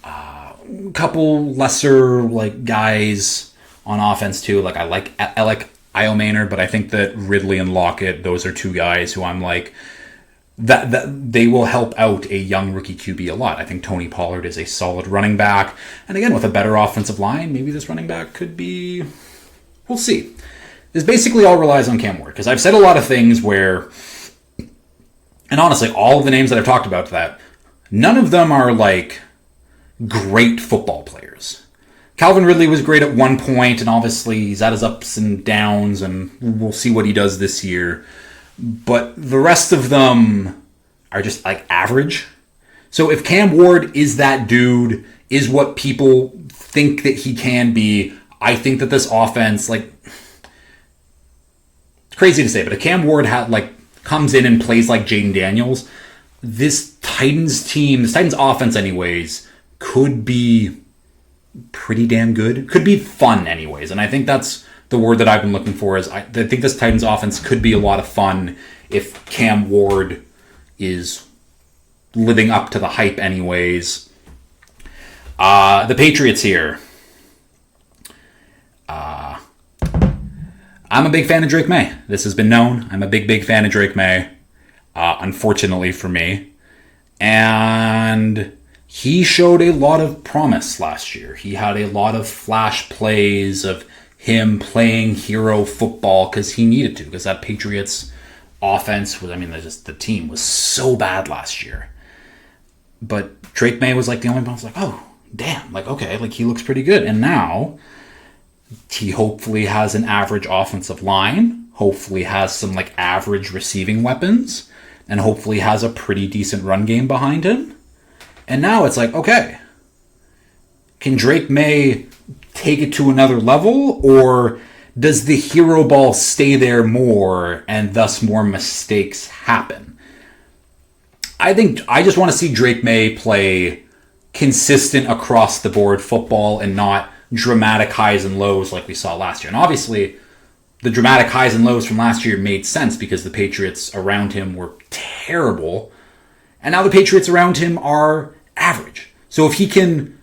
A couple lesser like guys on offense too. Like, I like Iomaner, but I think that Ridley and Lockett, those are two guys who I'm like, that they will help out a young rookie QB a lot. I think Tony Pollard is a solid running back. And again, with a better offensive line, maybe this running back could be, we'll see. This basically all relies on Cam Ward, because I've said a lot of things where, and honestly, all of the names that I've talked about that, none of them are like great football players. Calvin Ridley was great at one point, and obviously he's at his ups and downs, and we'll see what he does this year. But the rest of them are just like average. So if Cam Ward is that dude, is what people think that he can be, I think that this offense, like, it's crazy to say, but if Cam Ward comes in and plays like Jaden Daniels, this Titans offense anyways, could be pretty damn good. Could be fun anyways. And I think that's the word that I've been looking for, is I think this Titans offense could be a lot of fun if Cam Ward is living up to the hype anyways. The Patriots here. I'm a big fan of Drake May. This has been known. I'm a big fan of Drake May. Unfortunately for me. And he showed a lot of promise last year. He had a lot of flash plays of him playing hero football because he needed to, because that Patriots offense was, the team was so bad last year. But Drake May was like the only one who was like, oh, damn, like, okay, like, he looks pretty good. And now he hopefully has an average offensive line, hopefully has some like average receiving weapons, and hopefully has a pretty decent run game behind him. And now it's like, okay, can Drake May take it to another level, or does the hero ball stay there more and thus more mistakes happen? I just want to see Drake May play consistent across the board football and not dramatic highs and lows like we saw last year. And obviously, the dramatic highs and lows from last year made sense because the Patriots around him were terrible. And now the Patriots around him are average. So if he can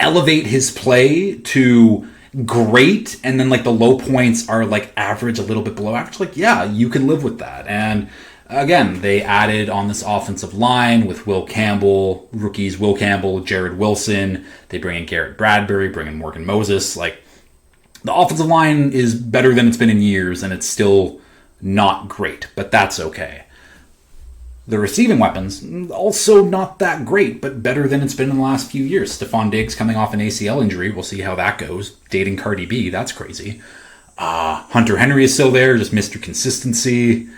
elevate his play to great, and then like the low points are like average, a little bit below average, like, yeah, you can live with that. And again, they added on this offensive line with Will Campbell, rookies Will Campbell, Jared Wilson. They bring in Garrett Bradbury, bring in Morgan Moses. Like, the offensive line is better than it's been in years, and it's still not great, but that's okay. The receiving weapons, also not that great, but better than it's been in the last few years. Stephon Diggs coming off an ACL injury. We'll see how that goes. Dating Cardi B, that's crazy. Hunter Henry is still there, just Mr. Consistency.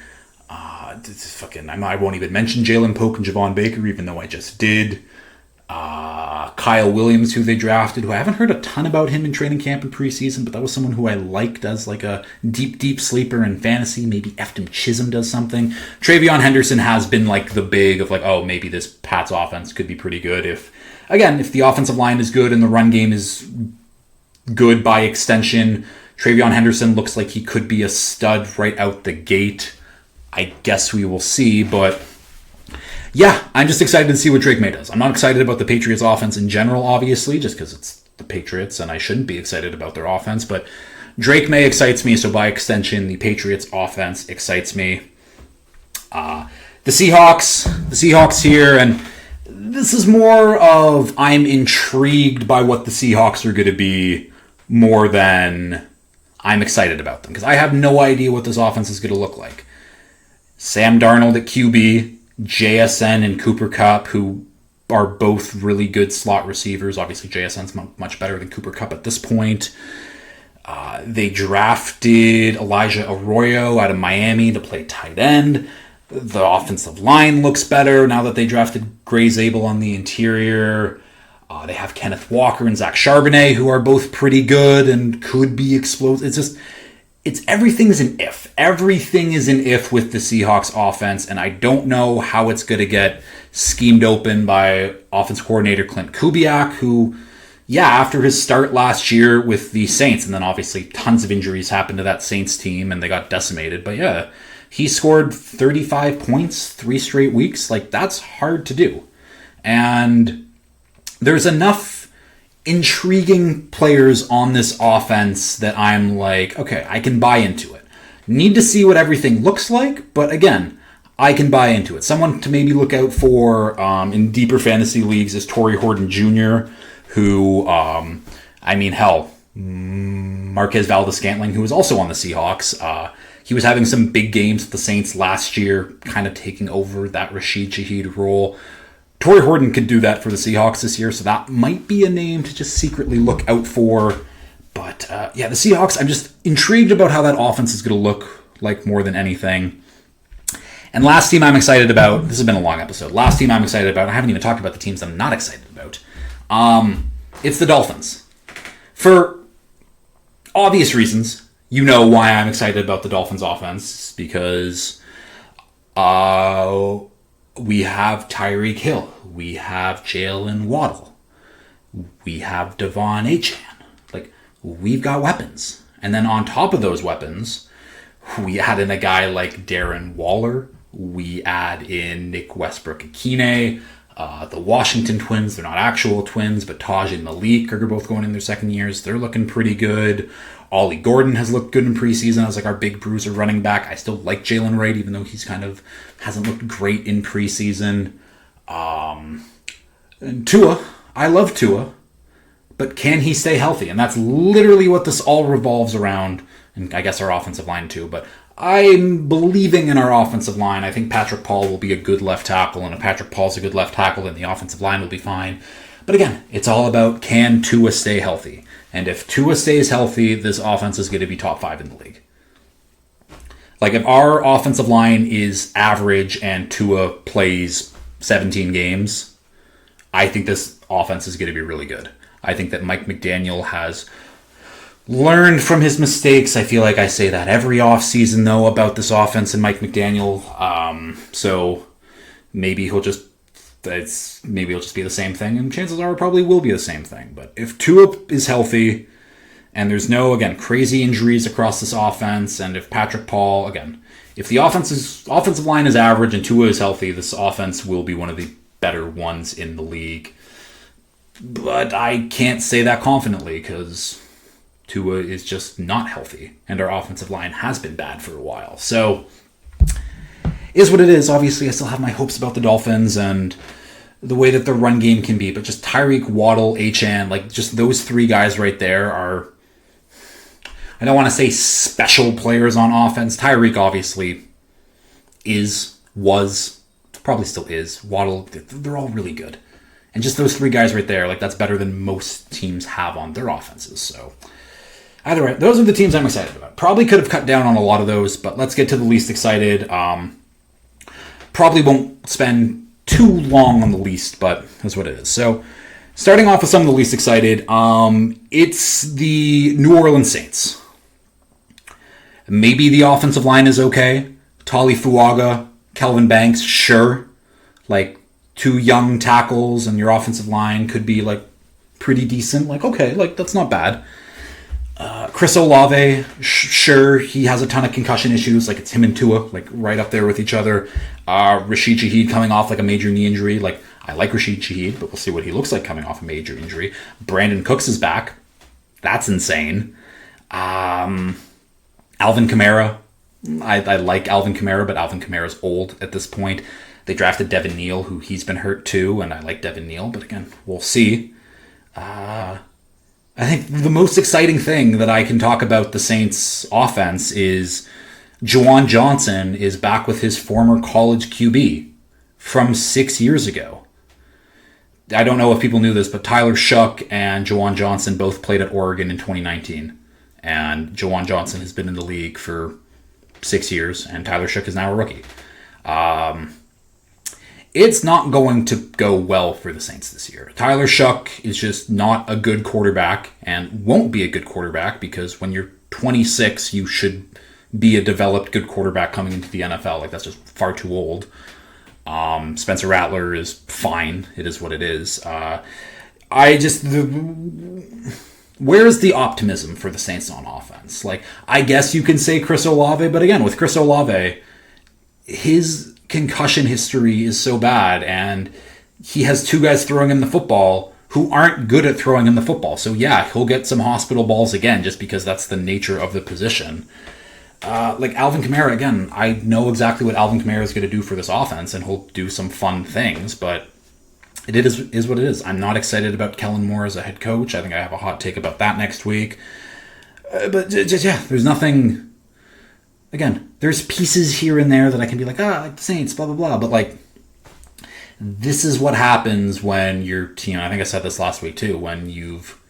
I won't even mention Jalen Polk and Javon Baker, even though I just did. Kyle Williams, who they drafted, who I haven't heard a ton about him in training camp and preseason, but that was someone who I liked as like a deep sleeper in fantasy. Maybe Efton Chisholm does something. Travion Henderson has been like the big of like, oh, maybe this Pats offense could be pretty good if the offensive line is good and the run game is good by extension. Travion Henderson looks like he could be a stud right out the gate. I guess we will see, but yeah, I'm just excited to see what Drake May does. I'm not excited about the Patriots offense in general, obviously, just because it's the Patriots and I shouldn't be excited about their offense, but Drake May excites me, so by extension, the Patriots offense excites me. The Seahawks here, and this is more of I'm intrigued by what the Seahawks are going to be more than I'm excited about them, because I have no idea what this offense is going to look like. Sam Darnold at QB, JSN and Cooper Kupp, who are both really good slot receivers. Obviously, JSN's much better than Cooper Kupp at this point. They drafted Elijah Arroyo out of Miami to play tight end. The offensive line looks better now that they drafted Gray Zabel on the interior. They have Kenneth Walker and Zach Charbonnet, who are both pretty good and could be explosive. Everything is an if. Everything is an if with the Seahawks offense, and I don't know how it's going to get schemed open by offense coordinator Clint Kubiak, who, after his start last year with the Saints, and then obviously tons of injuries happened to that Saints team, and they got decimated, but he scored 35 points 3 straight weeks. Like, that's hard to do. And there's enough intriguing players on this offense that I'm like, okay, I can buy into it. Need to see what everything looks like, but again, I can buy into it. Someone to maybe look out for in deeper fantasy leagues is Torrey Horton Jr., who, Marquez Valdes-Scantling, who was also on the Seahawks. He was having some big games with the Saints last year, kind of taking over that Rashid Shaheed role. Torrey Horton could do that for the Seahawks this year, so that might be a name to just secretly look out for. But, the Seahawks, I'm just intrigued about how that offense is going to look like more than anything. And last team I'm excited about, this has been a long episode, last team I'm excited about, I haven't even talked about the teams I'm not excited about. It's the Dolphins. For obvious reasons, you know why I'm excited about the Dolphins offense, because we have Tyreek Hill, we have Jalen Waddle, we have Devon Achane. Like, we've got weapons. And then on top of those weapons, we add in a guy like Darren Waller, we add in Nick Westbrook-Akine, the Washington Twins, they're not actual twins, but Taj and Malik are both going in their second years. They're looking pretty good. Ollie Gordon has looked good in preseason as like our big bruiser running back. I still like Jalen Wright, even though he's kind of hasn't looked great in preseason. And Tua, I love Tua, but can he stay healthy? And that's literally what this all revolves around, and I guess our offensive line too, but I'm believing in our offensive line. I think Patrick Paul will be a good left tackle, and if Patrick Paul's a good left tackle, then the offensive line will be fine. But again, it's all about, can Tua stay healthy? And if Tua stays healthy, this offense is going to be top 5 in the league. Like, if our offensive line is average and Tua plays 17 games, I think this offense is going to be really good. I think that Mike McDaniel has learned from his mistakes. I feel like I say that every offseason, though, about this offense and Mike McDaniel. So maybe he'll just be the same thing, and chances are it probably will be the same thing. But if Tua is healthy, and there's no, again, crazy injuries across this offense, and if Patrick Paul, again, if the offensive line is average and Tua is healthy, this offense will be one of the better ones in the league. But I can't say that confidently, because Tua is just not healthy, and our offensive line has been bad for a while. So, is what it is. Obviously, I still have my hopes about the Dolphins and the way that the run game can be, but just Tyreek, Waddle, Achane, like, just those 3 guys right there are, I don't want to say special players on offense. Tyreek obviously probably still is. Waddle, they're all really good. And just those 3 guys right there, like, that's better than most teams have on their offenses. So, either way, those are the teams I'm excited about. Probably could have cut down on a lot of those, but let's get to the least excited. Probably won't spend too long on the least, but that's what it is. So, starting off with some of the least excited, it's the New Orleans Saints. Maybe the offensive line is okay. Tali Fuaga, Kelvin Banks, sure. Like, 2 young tackles and your offensive line could be, like, pretty decent. Like, okay, like, that's not bad. Chris Olave, sure, he has a ton of concussion issues. Like, it's him and Tua, like, right up there with each other. Rashid Shaheed coming off, like, a major knee injury. Like, I like Rashid Shaheed, but we'll see what he looks like coming off a major injury. Brandon Cooks is back. That's insane. Alvin Kamara. I like Alvin Kamara, but Alvin Kamara's old at this point. They drafted Devin Neal, who he's been hurt too, and I like Devin Neal, but again, we'll see. I think the most exciting thing that I can talk about the Saints offense is Juwan Johnson is back with his former college QB from 6 years ago. I don't know if people knew this, but Tyler Shough and Juwan Johnson both played at Oregon in 2019. And Juwan Johnson has been in the league for 6 years, and Tyler Shough is now a rookie. It's not going to go well for the Saints this year. Tyler Shough is just not a good quarterback and won't be a good quarterback because when you're 26, you should be a developed good quarterback coming into the NFL. Like, that's just far too old. Spencer Rattler is fine. It is what it is. Where's the optimism for the Saints on offense? Like, I guess you can say Chris Olave, but again, with Chris Olave, his concussion history is so bad, and he has two guys throwing him the football who aren't good at throwing him the football. So yeah, he'll get some hospital balls again, just because that's the nature of the position. Like Alvin Kamara, again, I know exactly what Alvin Kamara is going to do for this offense, and he'll do some fun things, but it is what it is. I'm not excited about Kellen Moore as a head coach. I think I have a hot take about that next week. But just, yeah, there's nothing... Again, there's pieces here and there that I can be like, like the Saints, blah, blah, blah. But, like, this is what happens when your team... I think I said this last week, too. When you've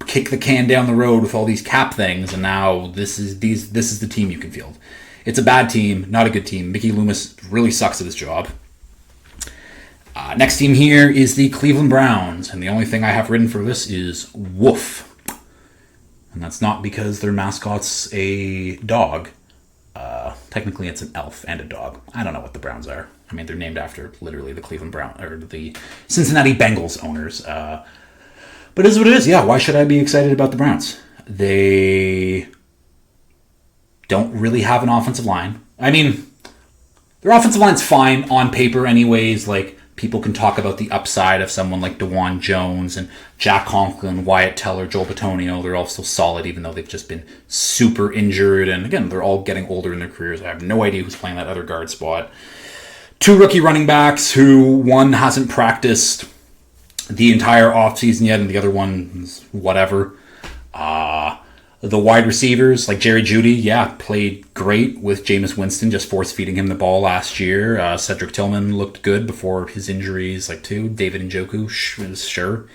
kicked the can down the road with all these cap things, and now this is the team you can field. It's a bad team, not a good team. Mickey Loomis really sucks at his job. Next team here is the Cleveland Browns, and the only thing I have written for this is woof. And that's not because their mascot's a dog. Technically, it's an elf and a dog. I don't know what the Browns are. I mean, they're named after literally the Cleveland Browns or the Cincinnati Bengals owners. But it is what it is. Yeah, why should I be excited about the Browns? They don't really have an offensive line. I mean, their offensive line's fine on paper, anyways. Like, people can talk about the upside of someone like DeJuan Jones and Jack Conklin, Wyatt Teller, Joel Bitonio. They're all still solid, even though they've just been super injured. And again, they're all getting older in their careers. I have no idea who's playing that other guard spot. Two rookie running backs who one hasn't practiced the entire offseason yet, and the other one is whatever. The wide receivers, like Jerry Jeudy, played great with Jameis Winston just force-feeding him the ball last year. Cedric Tillman looked good before his injuries, too. David Njoku, sure.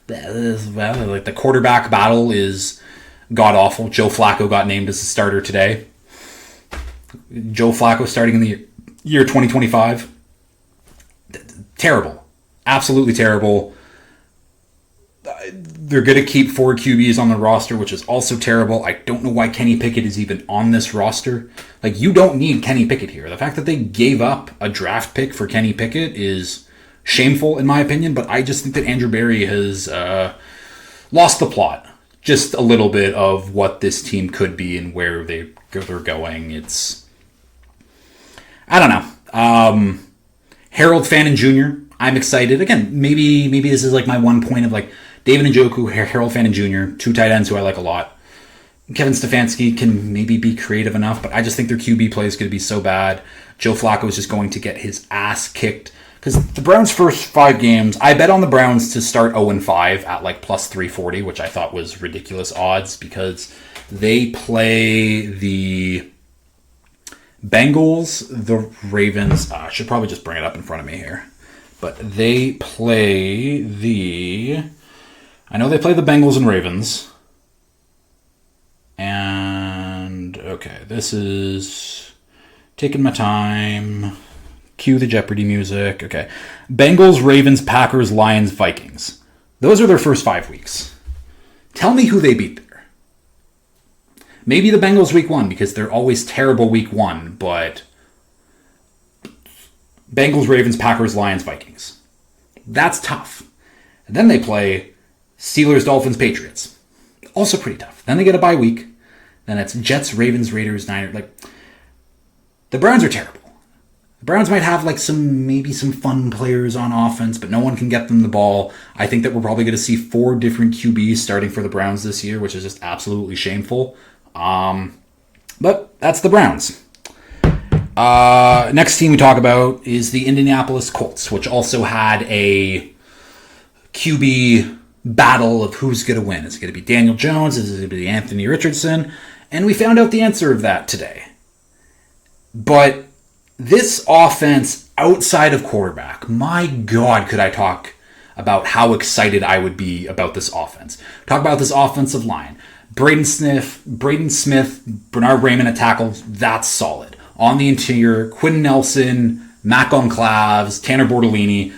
Like, the quarterback battle is god-awful. Joe Flacco got named as the starter today. Joe Flacco starting in the year 2025. Terrible. Absolutely terrible. They're going to keep 4 QBs on the roster, which is also terrible. I don't know why Kenny Pickett is even on this roster. Like, you don't need Kenny Pickett here. The fact that they gave up a draft pick for Kenny Pickett is shameful, in my opinion, but I just think that Andrew Berry has lost the plot just a little bit of what this team could be and where they're going. It's... I don't know. Harold Fannin Jr., I'm excited. Again, maybe this is like my one point of like David Njoku, Harold Fannin Jr., 2 tight ends who I like a lot. Kevin Stefanski can maybe be creative enough, but I just think their QB play is going to be so bad. Joe Flacco is just going to get his ass kicked. Because the Browns' first 5 games, I bet on the Browns to start 0-5 at like plus 340, which I thought was ridiculous odds because they play the Bengals, the Ravens. I should probably just bring it up in front of me here. But they play the... I know they play the Bengals and Ravens. And, okay, this is taking my time. Cue the Jeopardy music. Okay. Bengals, Ravens, Packers, Lions, Vikings. Those are their first 5 weeks. Tell me who they beat there. Maybe the Bengals week 1, because they're always terrible week 1, but Bengals, Ravens, Packers, Lions, Vikings. That's tough. And then they play Steelers, Dolphins, Patriots. Also pretty tough. Then they get a bye week. Then it's Jets, Ravens, Raiders, Niners. Like, the Browns are terrible. The Browns might have like maybe some fun players on offense, but no one can get them the ball. I think that we're probably going to see 4 different QBs starting for the Browns this year, which is just absolutely shameful. But that's the Browns. Next team we talk about is the Indianapolis Colts, which also had a QB battle of who's going to win. Is it going to be Daniel Jones? Is it going to be Anthony Richardson? And we found out the answer of that today. But this offense outside of quarterback, my God, could I talk about how excited I would be about this offense. Talk about this offensive line. Braden Smith, Bernard Raymond at tackles, that's solid. On the interior, Quentin Nelson, Matt Goncalves, Tanner Bortolini,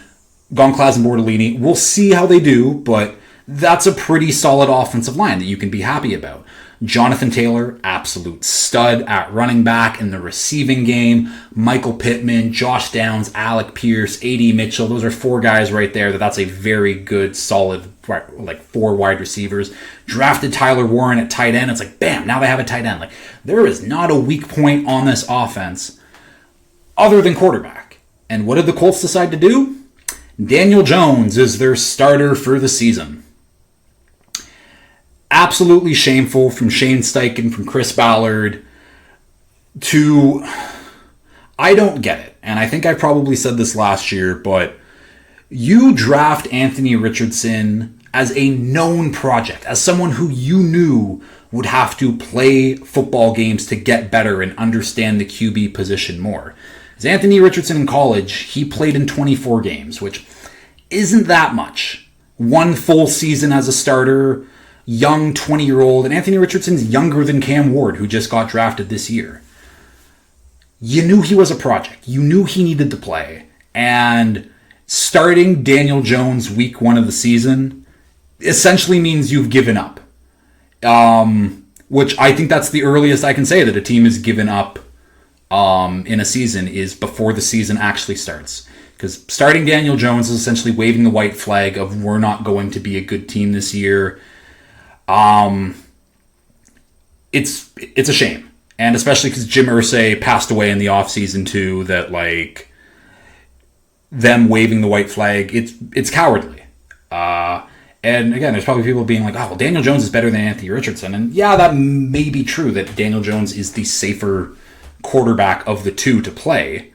Goncalves and Bortolini. We'll see how they do, but that's a pretty solid offensive line that you can be happy about. Jonathan Taylor, absolute stud at running back in the receiving game. Michael Pittman, Josh Downs, Alec Pierce, A.D. Mitchell. Those are 4 guys right there. That's a very good, solid, like 4 wide receivers. Drafted Tyler Warren at tight end. It's like, bam, now they have a tight end. Like, there is not a weak point on this offense other than quarterback. And what did the Colts decide to do? Daniel Jones is their starter for the season. Absolutely shameful from Shane Steichen, from Chris Ballard to... I don't get it. And I think I probably said this last year, but you draft Anthony Richardson as a known project, as someone who you knew would have to play football games to get better and understand the QB position more. As Anthony Richardson in college, he played in 24 games, which isn't that much. 1 full season as a starter, young 20-year-old, and Anthony Richardson's younger than Cam Ward, who just got drafted this year. You knew he was a project. You knew he needed to play. And starting Daniel Jones week 1 of the season essentially means you've given up. Which I think that's the earliest I can say that a team has given up in a season is before the season actually starts. Because starting Daniel Jones is essentially waving the white flag of we're not going to be a good team this year. It's a shame. And especially because Jim Irsay passed away in the offseason too, that like them waving the white flag, it's cowardly. And again, there's probably people being like, oh, well, Daniel Jones is better than Anthony Richardson. And yeah, that may be true that Daniel Jones is the safer quarterback of the two to play.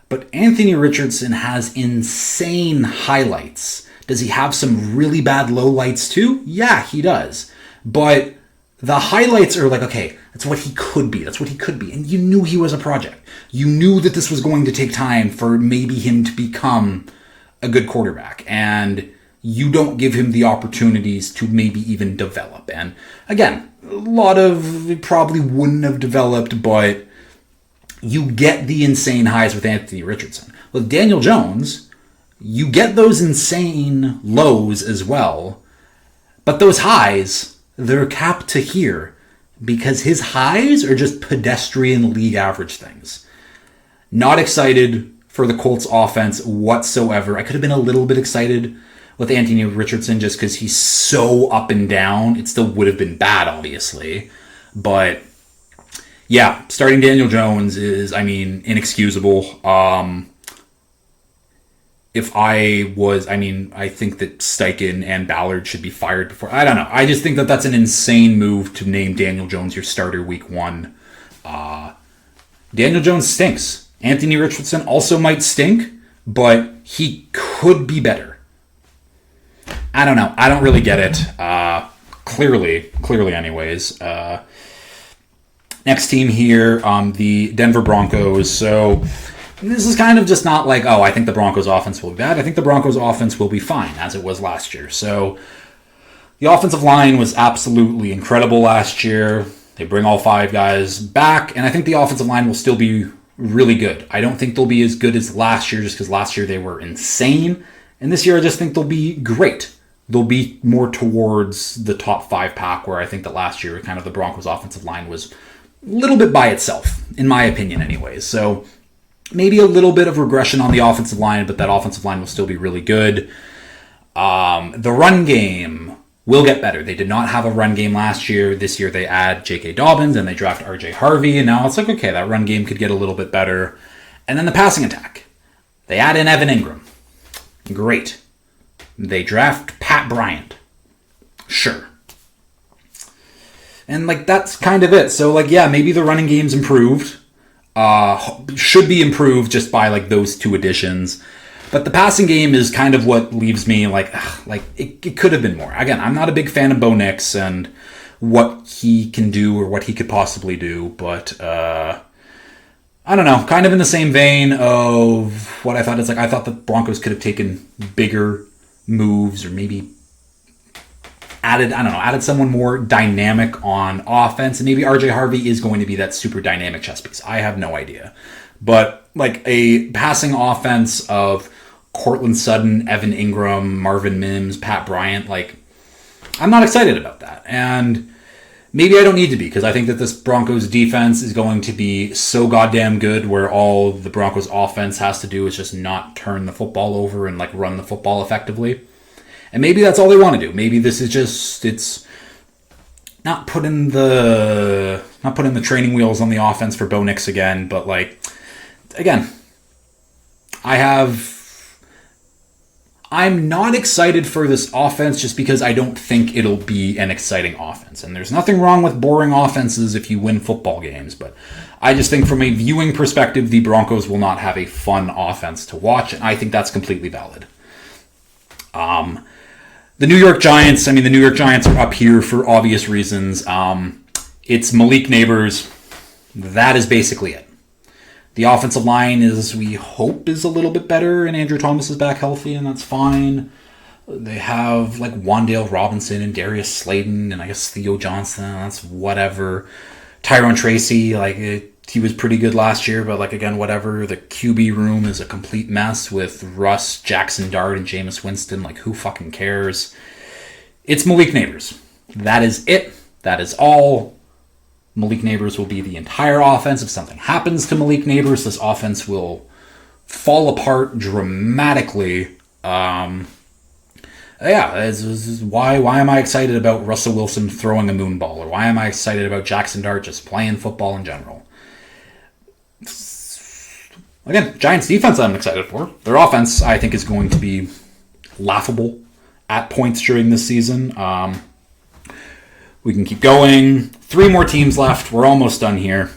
But Anthony Richardson has insane highlights. Does he have some really bad lowlights too? Yeah, he does. But the highlights are like, okay, that's what he could be. That's what he could be. And you knew he was a project. You knew that this was going to take time for maybe him to become a good quarterback. And you don't give him the opportunities to maybe even develop. And again, a lot of it probably wouldn't have developed, but you get the insane highs with Anthony Richardson. With Daniel Jones, you get those insane lows as well. But those highs, they're capped to here because his highs are just pedestrian league average things. Not excited for the Colts offense whatsoever. I could have been a little bit excited with Anthony Richardson just because he's so up and down. It still would have been bad, obviously. But yeah, starting Daniel Jones is, inexcusable. I think that Steichen and Ballard should be fired before. I don't know. I just think that that's an insane move to name Daniel Jones your starter week 1. Daniel Jones stinks. Anthony Richardson also might stink, but he could be better. I don't know. I don't really get it. Clearly anyways. Next team here, the Denver Broncos. So this is kind of just not like, oh, I think the Broncos offense will be bad. I think the Broncos offense will be fine, as it was last year. So the offensive line was absolutely incredible last year. They bring all 5 guys back, and I think the offensive line will still be really good. I don't think they'll be as good as last year just because last year they were insane. And this year I just think they'll be great. They'll be more towards the top 5 pack, where I think that last year kind of the Broncos offensive line was a little bit by itself, in my opinion anyways. So maybe a little bit of regression on the offensive line, but that offensive line will still be really good. The run game, will get better. They did not have a run game last year. This year they add J.K. Dobbins and they draft R.J. Harvey, and now it's like, okay, that run game could get a little bit better. And then the passing attack. They add in Evan Ingram. Great. They draft Pat Bryant. Sure. And, like, that's kind of it. So, like, yeah, maybe the running game's improved. Should be improved just by, like, those two additions. But the passing game is kind of what leaves me like it could have been more. Again, I'm not a big fan of Bo Nix and what he can do or what he could possibly do, but I don't know. Kind of in the same vein of what I thought. It's like I thought the Broncos could have taken bigger moves or maybe added someone more dynamic on offense. And maybe RJ Harvey is going to be that super dynamic chess piece. I have no idea. But like a passing offense of Courtland Sutton, Evan Ingram, Marvin Mims, Pat Bryant, like, I'm not excited about that. And maybe I don't need to be, because I think that this Broncos defense is going to be so goddamn good where all the Broncos offense has to do is just not turn the football over and, like, run the football effectively. And maybe that's all they want to do. Maybe this is just, it's not putting the training wheels on the offense for Bo Nix again, but, like, again, I'm not excited for this offense just because I don't think it'll be an exciting offense. And there's nothing wrong with boring offenses if you win football games, but I just think from a viewing perspective, the Broncos will not have a fun offense to watch, and I think that's completely valid. The New York Giants are up here for obvious reasons. It's Malik Nabers. That is basically it. The offensive line we hope is a little bit better, and Andrew Thomas is back healthy, and that's fine. They have, like, Wan'Dale Robinson and Darius Slayton, and I guess Theo Johnson, that's whatever. Tyrone Tracy, he was pretty good last year, but, like, again, whatever. The QB room is a complete mess with Russ, Jackson Dart, and Jameis Winston. Like, who fucking cares? It's Malik Nabers. That is it. That is all. Malik Nabers will be the entire offense. If something happens to Malik Nabers, this offense will fall apart dramatically. Why am I excited about Russell Wilson throwing a moon ball? Or why am I excited about Jackson Dart just playing football in general? Again, Giants defense I'm excited for. Their offense, I think, is going to be laughable at points during this season. We can keep going. 3 more teams left. We're almost done here.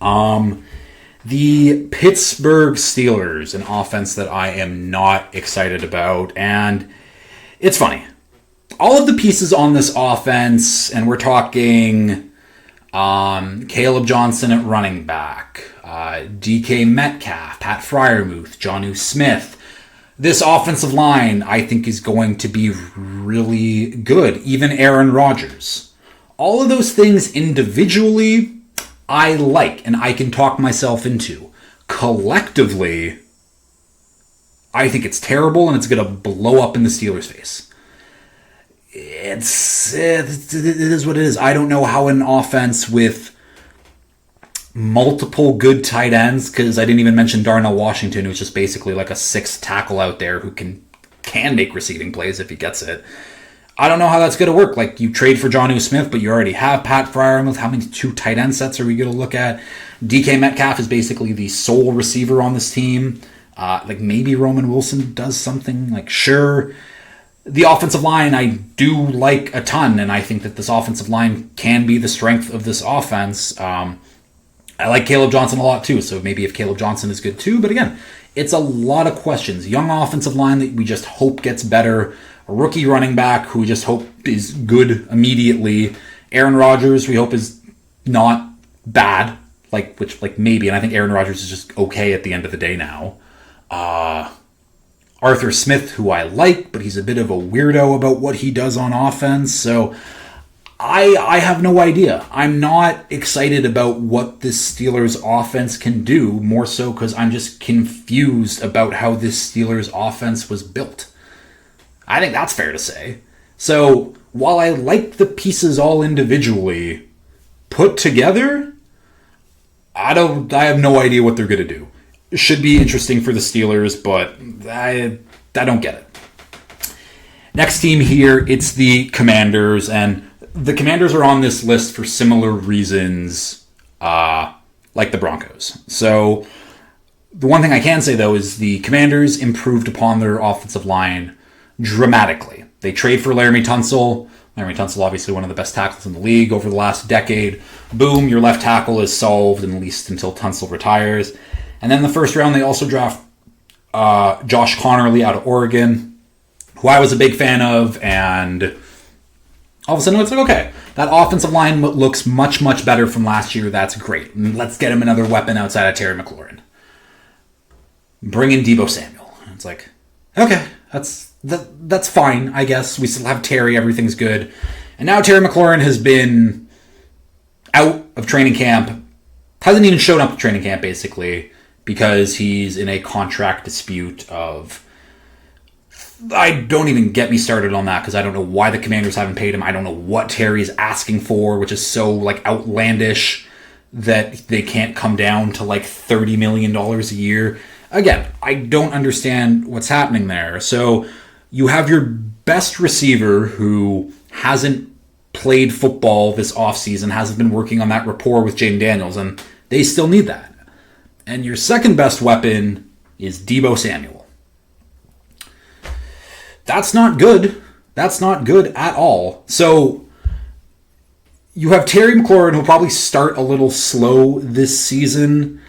The Pittsburgh Steelers, an offense that I am not excited about. And it's funny. All of the pieces on this offense, and we're talking Caleb Johnson at running back, DK Metcalf, Pat Freiermuth, Jonnu Smith. This offensive line, I think, is going to be really good. Even Aaron Rodgers. All of those things individually, I like, and I can talk myself into. Collectively, I think it's terrible, and it's going to blow up in the Steelers' face. It is what it is. I don't know how an offense with multiple good tight ends, because I didn't even mention Darnell Washington, who's just basically like a 6th tackle out there who can make receiving plays if he gets it. I don't know how that's going to work. Like, you trade for Jonnu Smith, but you already have Pat Freiermuth. How many 2 tight end sets are we going to look at? DK Metcalf is basically the sole receiver on this team. Maybe Roman Wilson does something. Like, sure. The offensive line I do like a ton, and I think that this offensive line can be the strength of this offense. I like Caleb Johnson a lot too, so maybe if Caleb Johnson is good too. But again, it's a lot of questions. Young offensive line that we just hope gets better. A rookie running back who we just hope is good immediately. Aaron Rodgers we hope is not bad, maybe. And I think Aaron Rodgers is just okay at the end of the day now. Arthur Smith, who I like, but he's a bit of a weirdo about what he does on offense. So I have no idea. I'm not excited about what this Steelers offense can do, more so because I'm just confused about how this Steelers offense was built. I think that's fair to say. So while I like the pieces all individually put together, I have no idea what they're going to do. It should be interesting for the Steelers, but I don't get it. Next team here, it's the Commanders, and the Commanders are on this list for similar reasons, like the Broncos. So the one thing I can say, though, is the Commanders improved upon their offensive line dramatically. They trade for Laramie Tunsil. Laramie Tunsil, obviously one of the best tackles in the league over the last decade. Boom, your left tackle is solved, at least until Tunsil retires. And then in the first round, they also draft Josh Conerly out of Oregon, who I was a big fan of, and all of a sudden it's like, okay, that offensive line looks much, much better from last year. That's great. Let's get him another weapon outside of Terry McLaurin. Bring in Deebo Samuel. It's like, okay, that's fine, I guess. We still have Terry. Everything's good. And now Terry McLaurin has been out of training camp. Hasn't even shown up to training camp, basically, because he's in a contract dispute of... I don't even get me started on that, because I don't know why the Commanders haven't paid him. I don't know what Terry's asking for, which is so outlandish that they can't come down to $30 million a year. Again, I don't understand what's happening there. So you have your best receiver who hasn't played football this offseason, hasn't been working on that rapport with Jayden Daniels, and they still need that. And your second best weapon is Deebo Samuel. That's not good. That's not good at all. So you have Terry McLaurin, who'll probably start a little slow this season.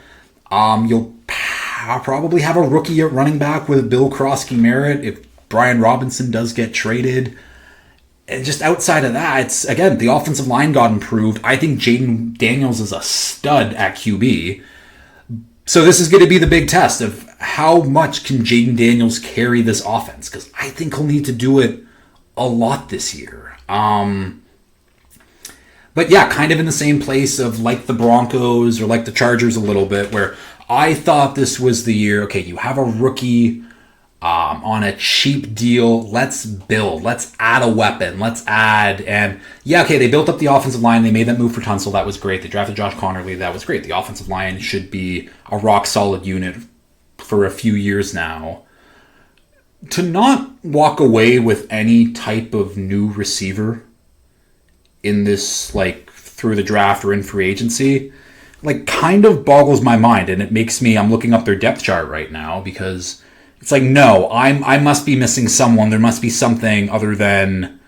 You'll probably have a rookie at running back with Bill Krosky-Merritt if Brian Robinson does get traded. And just outside of that, it's, again, the offensive line got improved. I think Jayden Daniels is a stud at QB. So this is going to be the big test of how much can Jayden Daniels carry this offense, because I think he'll need to do it a lot this year. But yeah, kind of in the same place of the Broncos or the Chargers a little bit, where I thought this was the year, okay, you have a rookie on a cheap deal. Let's build. Let's add a weapon. Let's add. And yeah, okay, they built up the offensive line. They made that move for Tunsil. That was great. They drafted Josh Conerly. That was great. The offensive line should be a rock-solid unit for a few years now. To not walk away with any type of new receiver in this, through the draft or in free agency, kind of boggles my mind. And it makes me, I'm looking up their depth chart right now, because it's no, I must be missing someone. There must be something other than...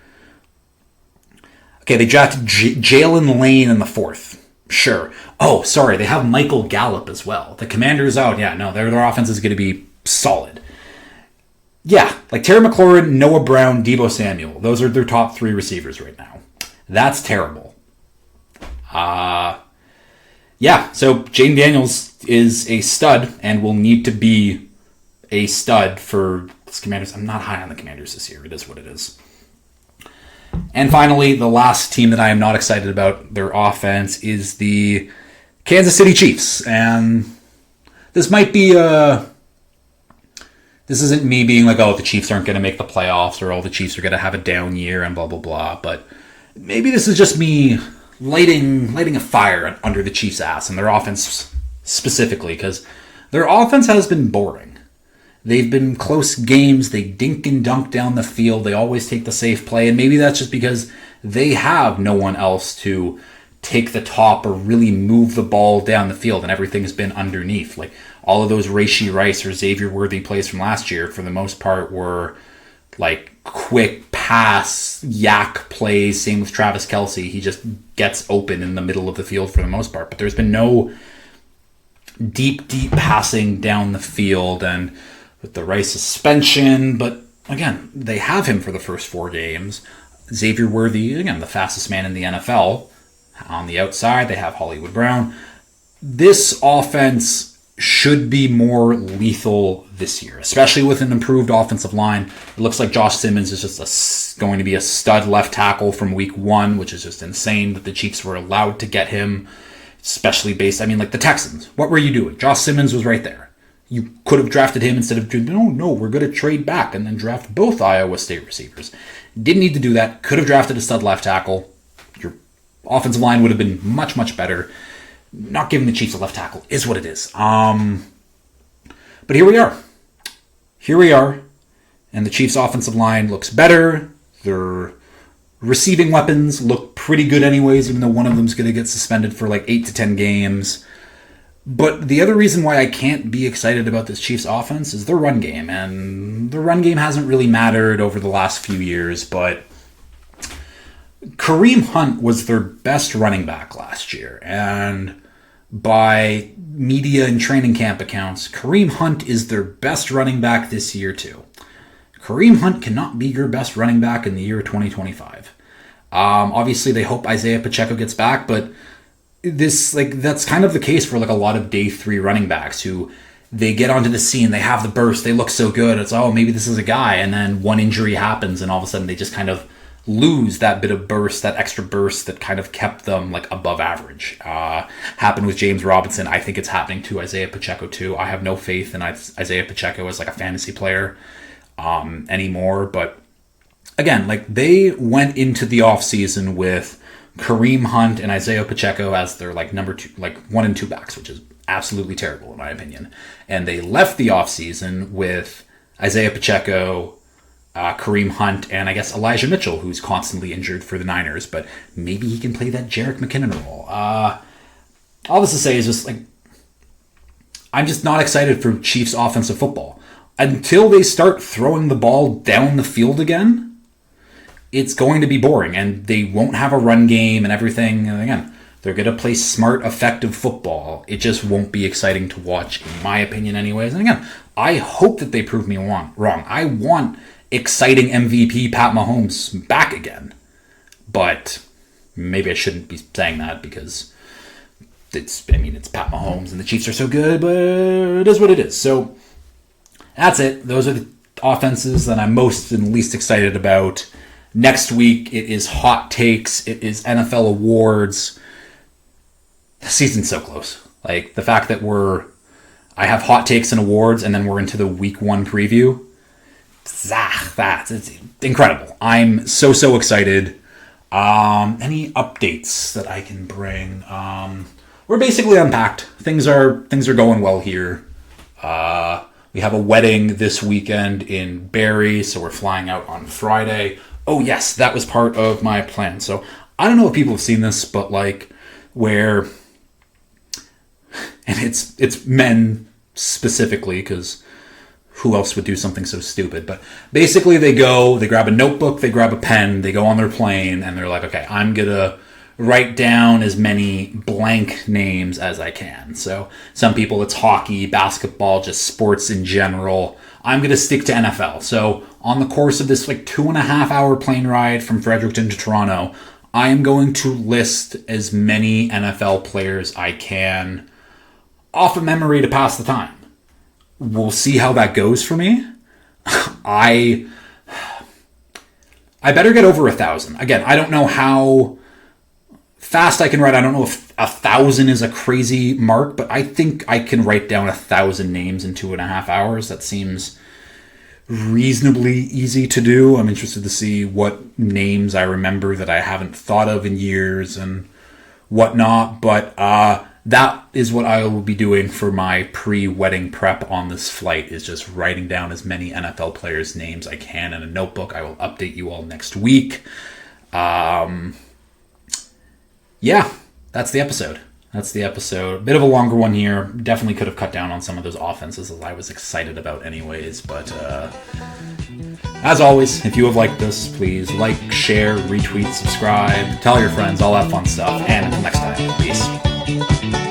Okay, they drafted Jalen Lane in the 4th. Sure. Oh, sorry, they have Michael Gallup as well. The Commanders out. Yeah, no, their offense is going to be solid. Yeah, Terry McLaurin, Noah Brown, Deebo Samuel. Those are their top 3 receivers right now. That's terrible. Yeah, so Jayden Daniels is a stud and will need to be a stud for the Commanders. I'm not high on the Commanders this year. It is what it is. And finally, the last team that I am not excited about their offense is the Kansas City Chiefs. And this might be this isn't me being oh, the Chiefs aren't going to make the playoffs, or the Chiefs are going to have a down year and blah, blah, blah. But maybe this is just me lighting a fire under the Chiefs' ass and their offense specifically, because their offense has been boring. They've been close games. They dink and dunk down the field. They always take the safe play. And maybe that's just because they have no one else to take the top or really move the ball down the field, and everything's been underneath. All of those Rashee Rice or Xavier Worthy plays from last year, for the most part, were quick pass, yak plays. Same with Travis Kelce. He just gets open in the middle of the field for the most part. But there's been no deep passing down the field, and with the Rice suspension, but again, they have him for the first 4 games. Xavier Worthy, again, the fastest man in the NFL. On the outside, they have Hollywood Brown. This offense should be more lethal this year, especially with an improved offensive line. It looks like Josh Simmons is just going to be a stud left tackle from week 1, which is just insane that the Chiefs were allowed to get him, especially based, the Texans. What were you doing? Josh Simmons was right there. You could have drafted him instead of, no, we're going to trade back and then draft both Iowa State receivers. Didn't need to do that. Could have drafted a stud left tackle. Your offensive line would have been much, much better. Not giving the Chiefs a left tackle is what it is. But here we are. And and the Chiefs' offensive line looks better. Their receiving weapons look pretty good anyways, even though one of them's going to get suspended for like 8 to 10 games. But the other reason why I can't be excited about this Chiefs offense is their run game. And the run game hasn't really mattered over the last few years, but Kareem Hunt was their best running back last year. And by media and training camp accounts, Kareem Hunt is their best running back this year too. Kareem Hunt cannot be your best running back in the year 2025. Obviously, they hope Isaiah Pacheco gets back, but that's kind of the case for like a lot of day 3 running backs who they get onto the scene, they have the burst, they look so good. It's, oh, maybe this is a guy, and then one injury happens, and all of a sudden they just kind of lose that bit of burst, that extra burst that kind of kept them like above average. Happened with James Robinson. I think it's happening to Isaiah Pacheco too. I have no faith in Isaiah Pacheco as like a fantasy player anymore. But again, like they went into the offseason with Kareem Hunt and Isaiah Pacheco as their like number 2, like 1 and 2 backs, which is absolutely terrible in my opinion. And they left the offseason with Isaiah Pacheco, Kareem Hunt, and I guess Elijah Mitchell, who's constantly injured for the Niners, but maybe he can play that Jerick McKinnon role. All this to say is just like, I'm just not excited for Chiefs offensive football. Until they start throwing the ball down the field again, it's going to be boring, and they won't have a run game and everything. And again, they're going to play smart, effective football. It just won't be exciting to watch, in my opinion anyways. And again, I hope that they prove me wrong. I want exciting MVP Pat Mahomes back again. But maybe I shouldn't be saying that because it's Pat Mahomes and the Chiefs are so good, but it is what it is. So that's it. Those are the offenses that I'm most and least excited about. Next week, it is hot takes. It is NFL awards. The season's so close. Like, the fact that I have hot takes and awards, and then we're into the week 1 preview. It's incredible. I'm so excited. Any updates that I can bring? We're basically unpacked. Things are going well here. We have a wedding this weekend in Barrie, so we're flying out on Friday. Oh yes, that was part of my plan. So I don't know if people have seen this, but like where, and it's men specifically, because who else would do something so stupid? But basically they grab a notebook, they grab a pen, they go on their plane, and they're like, okay, I'm gonna write down as many blank names as I can. So some people it's hockey, basketball, just sports in general. I'm going to stick to NFL. So on the course of this like 2.5 hour plane ride from Fredericton to Toronto, I am going to list as many NFL players I can off of memory to pass the time. We'll see how that goes for me. I better get over 1,000. Again, I don't know how fast I can write. I don't know if 1,000 is a crazy mark, but I think I can write down 1,000 names in 2.5 hours. That seems reasonably easy to do. I'm interested to see what names I remember that I haven't thought of in years and whatnot. But that is what I will be doing for my pre-wedding prep on this flight, is just writing down as many NFL players' names I can in a notebook. I will update you all next week. Yeah, that's the episode. A bit of a longer one here. Definitely could have cut down on some of those offenses as I was excited about anyways. But as always, if you have liked this, please like, share, retweet, subscribe, tell your friends, all that fun stuff. And until next time, peace.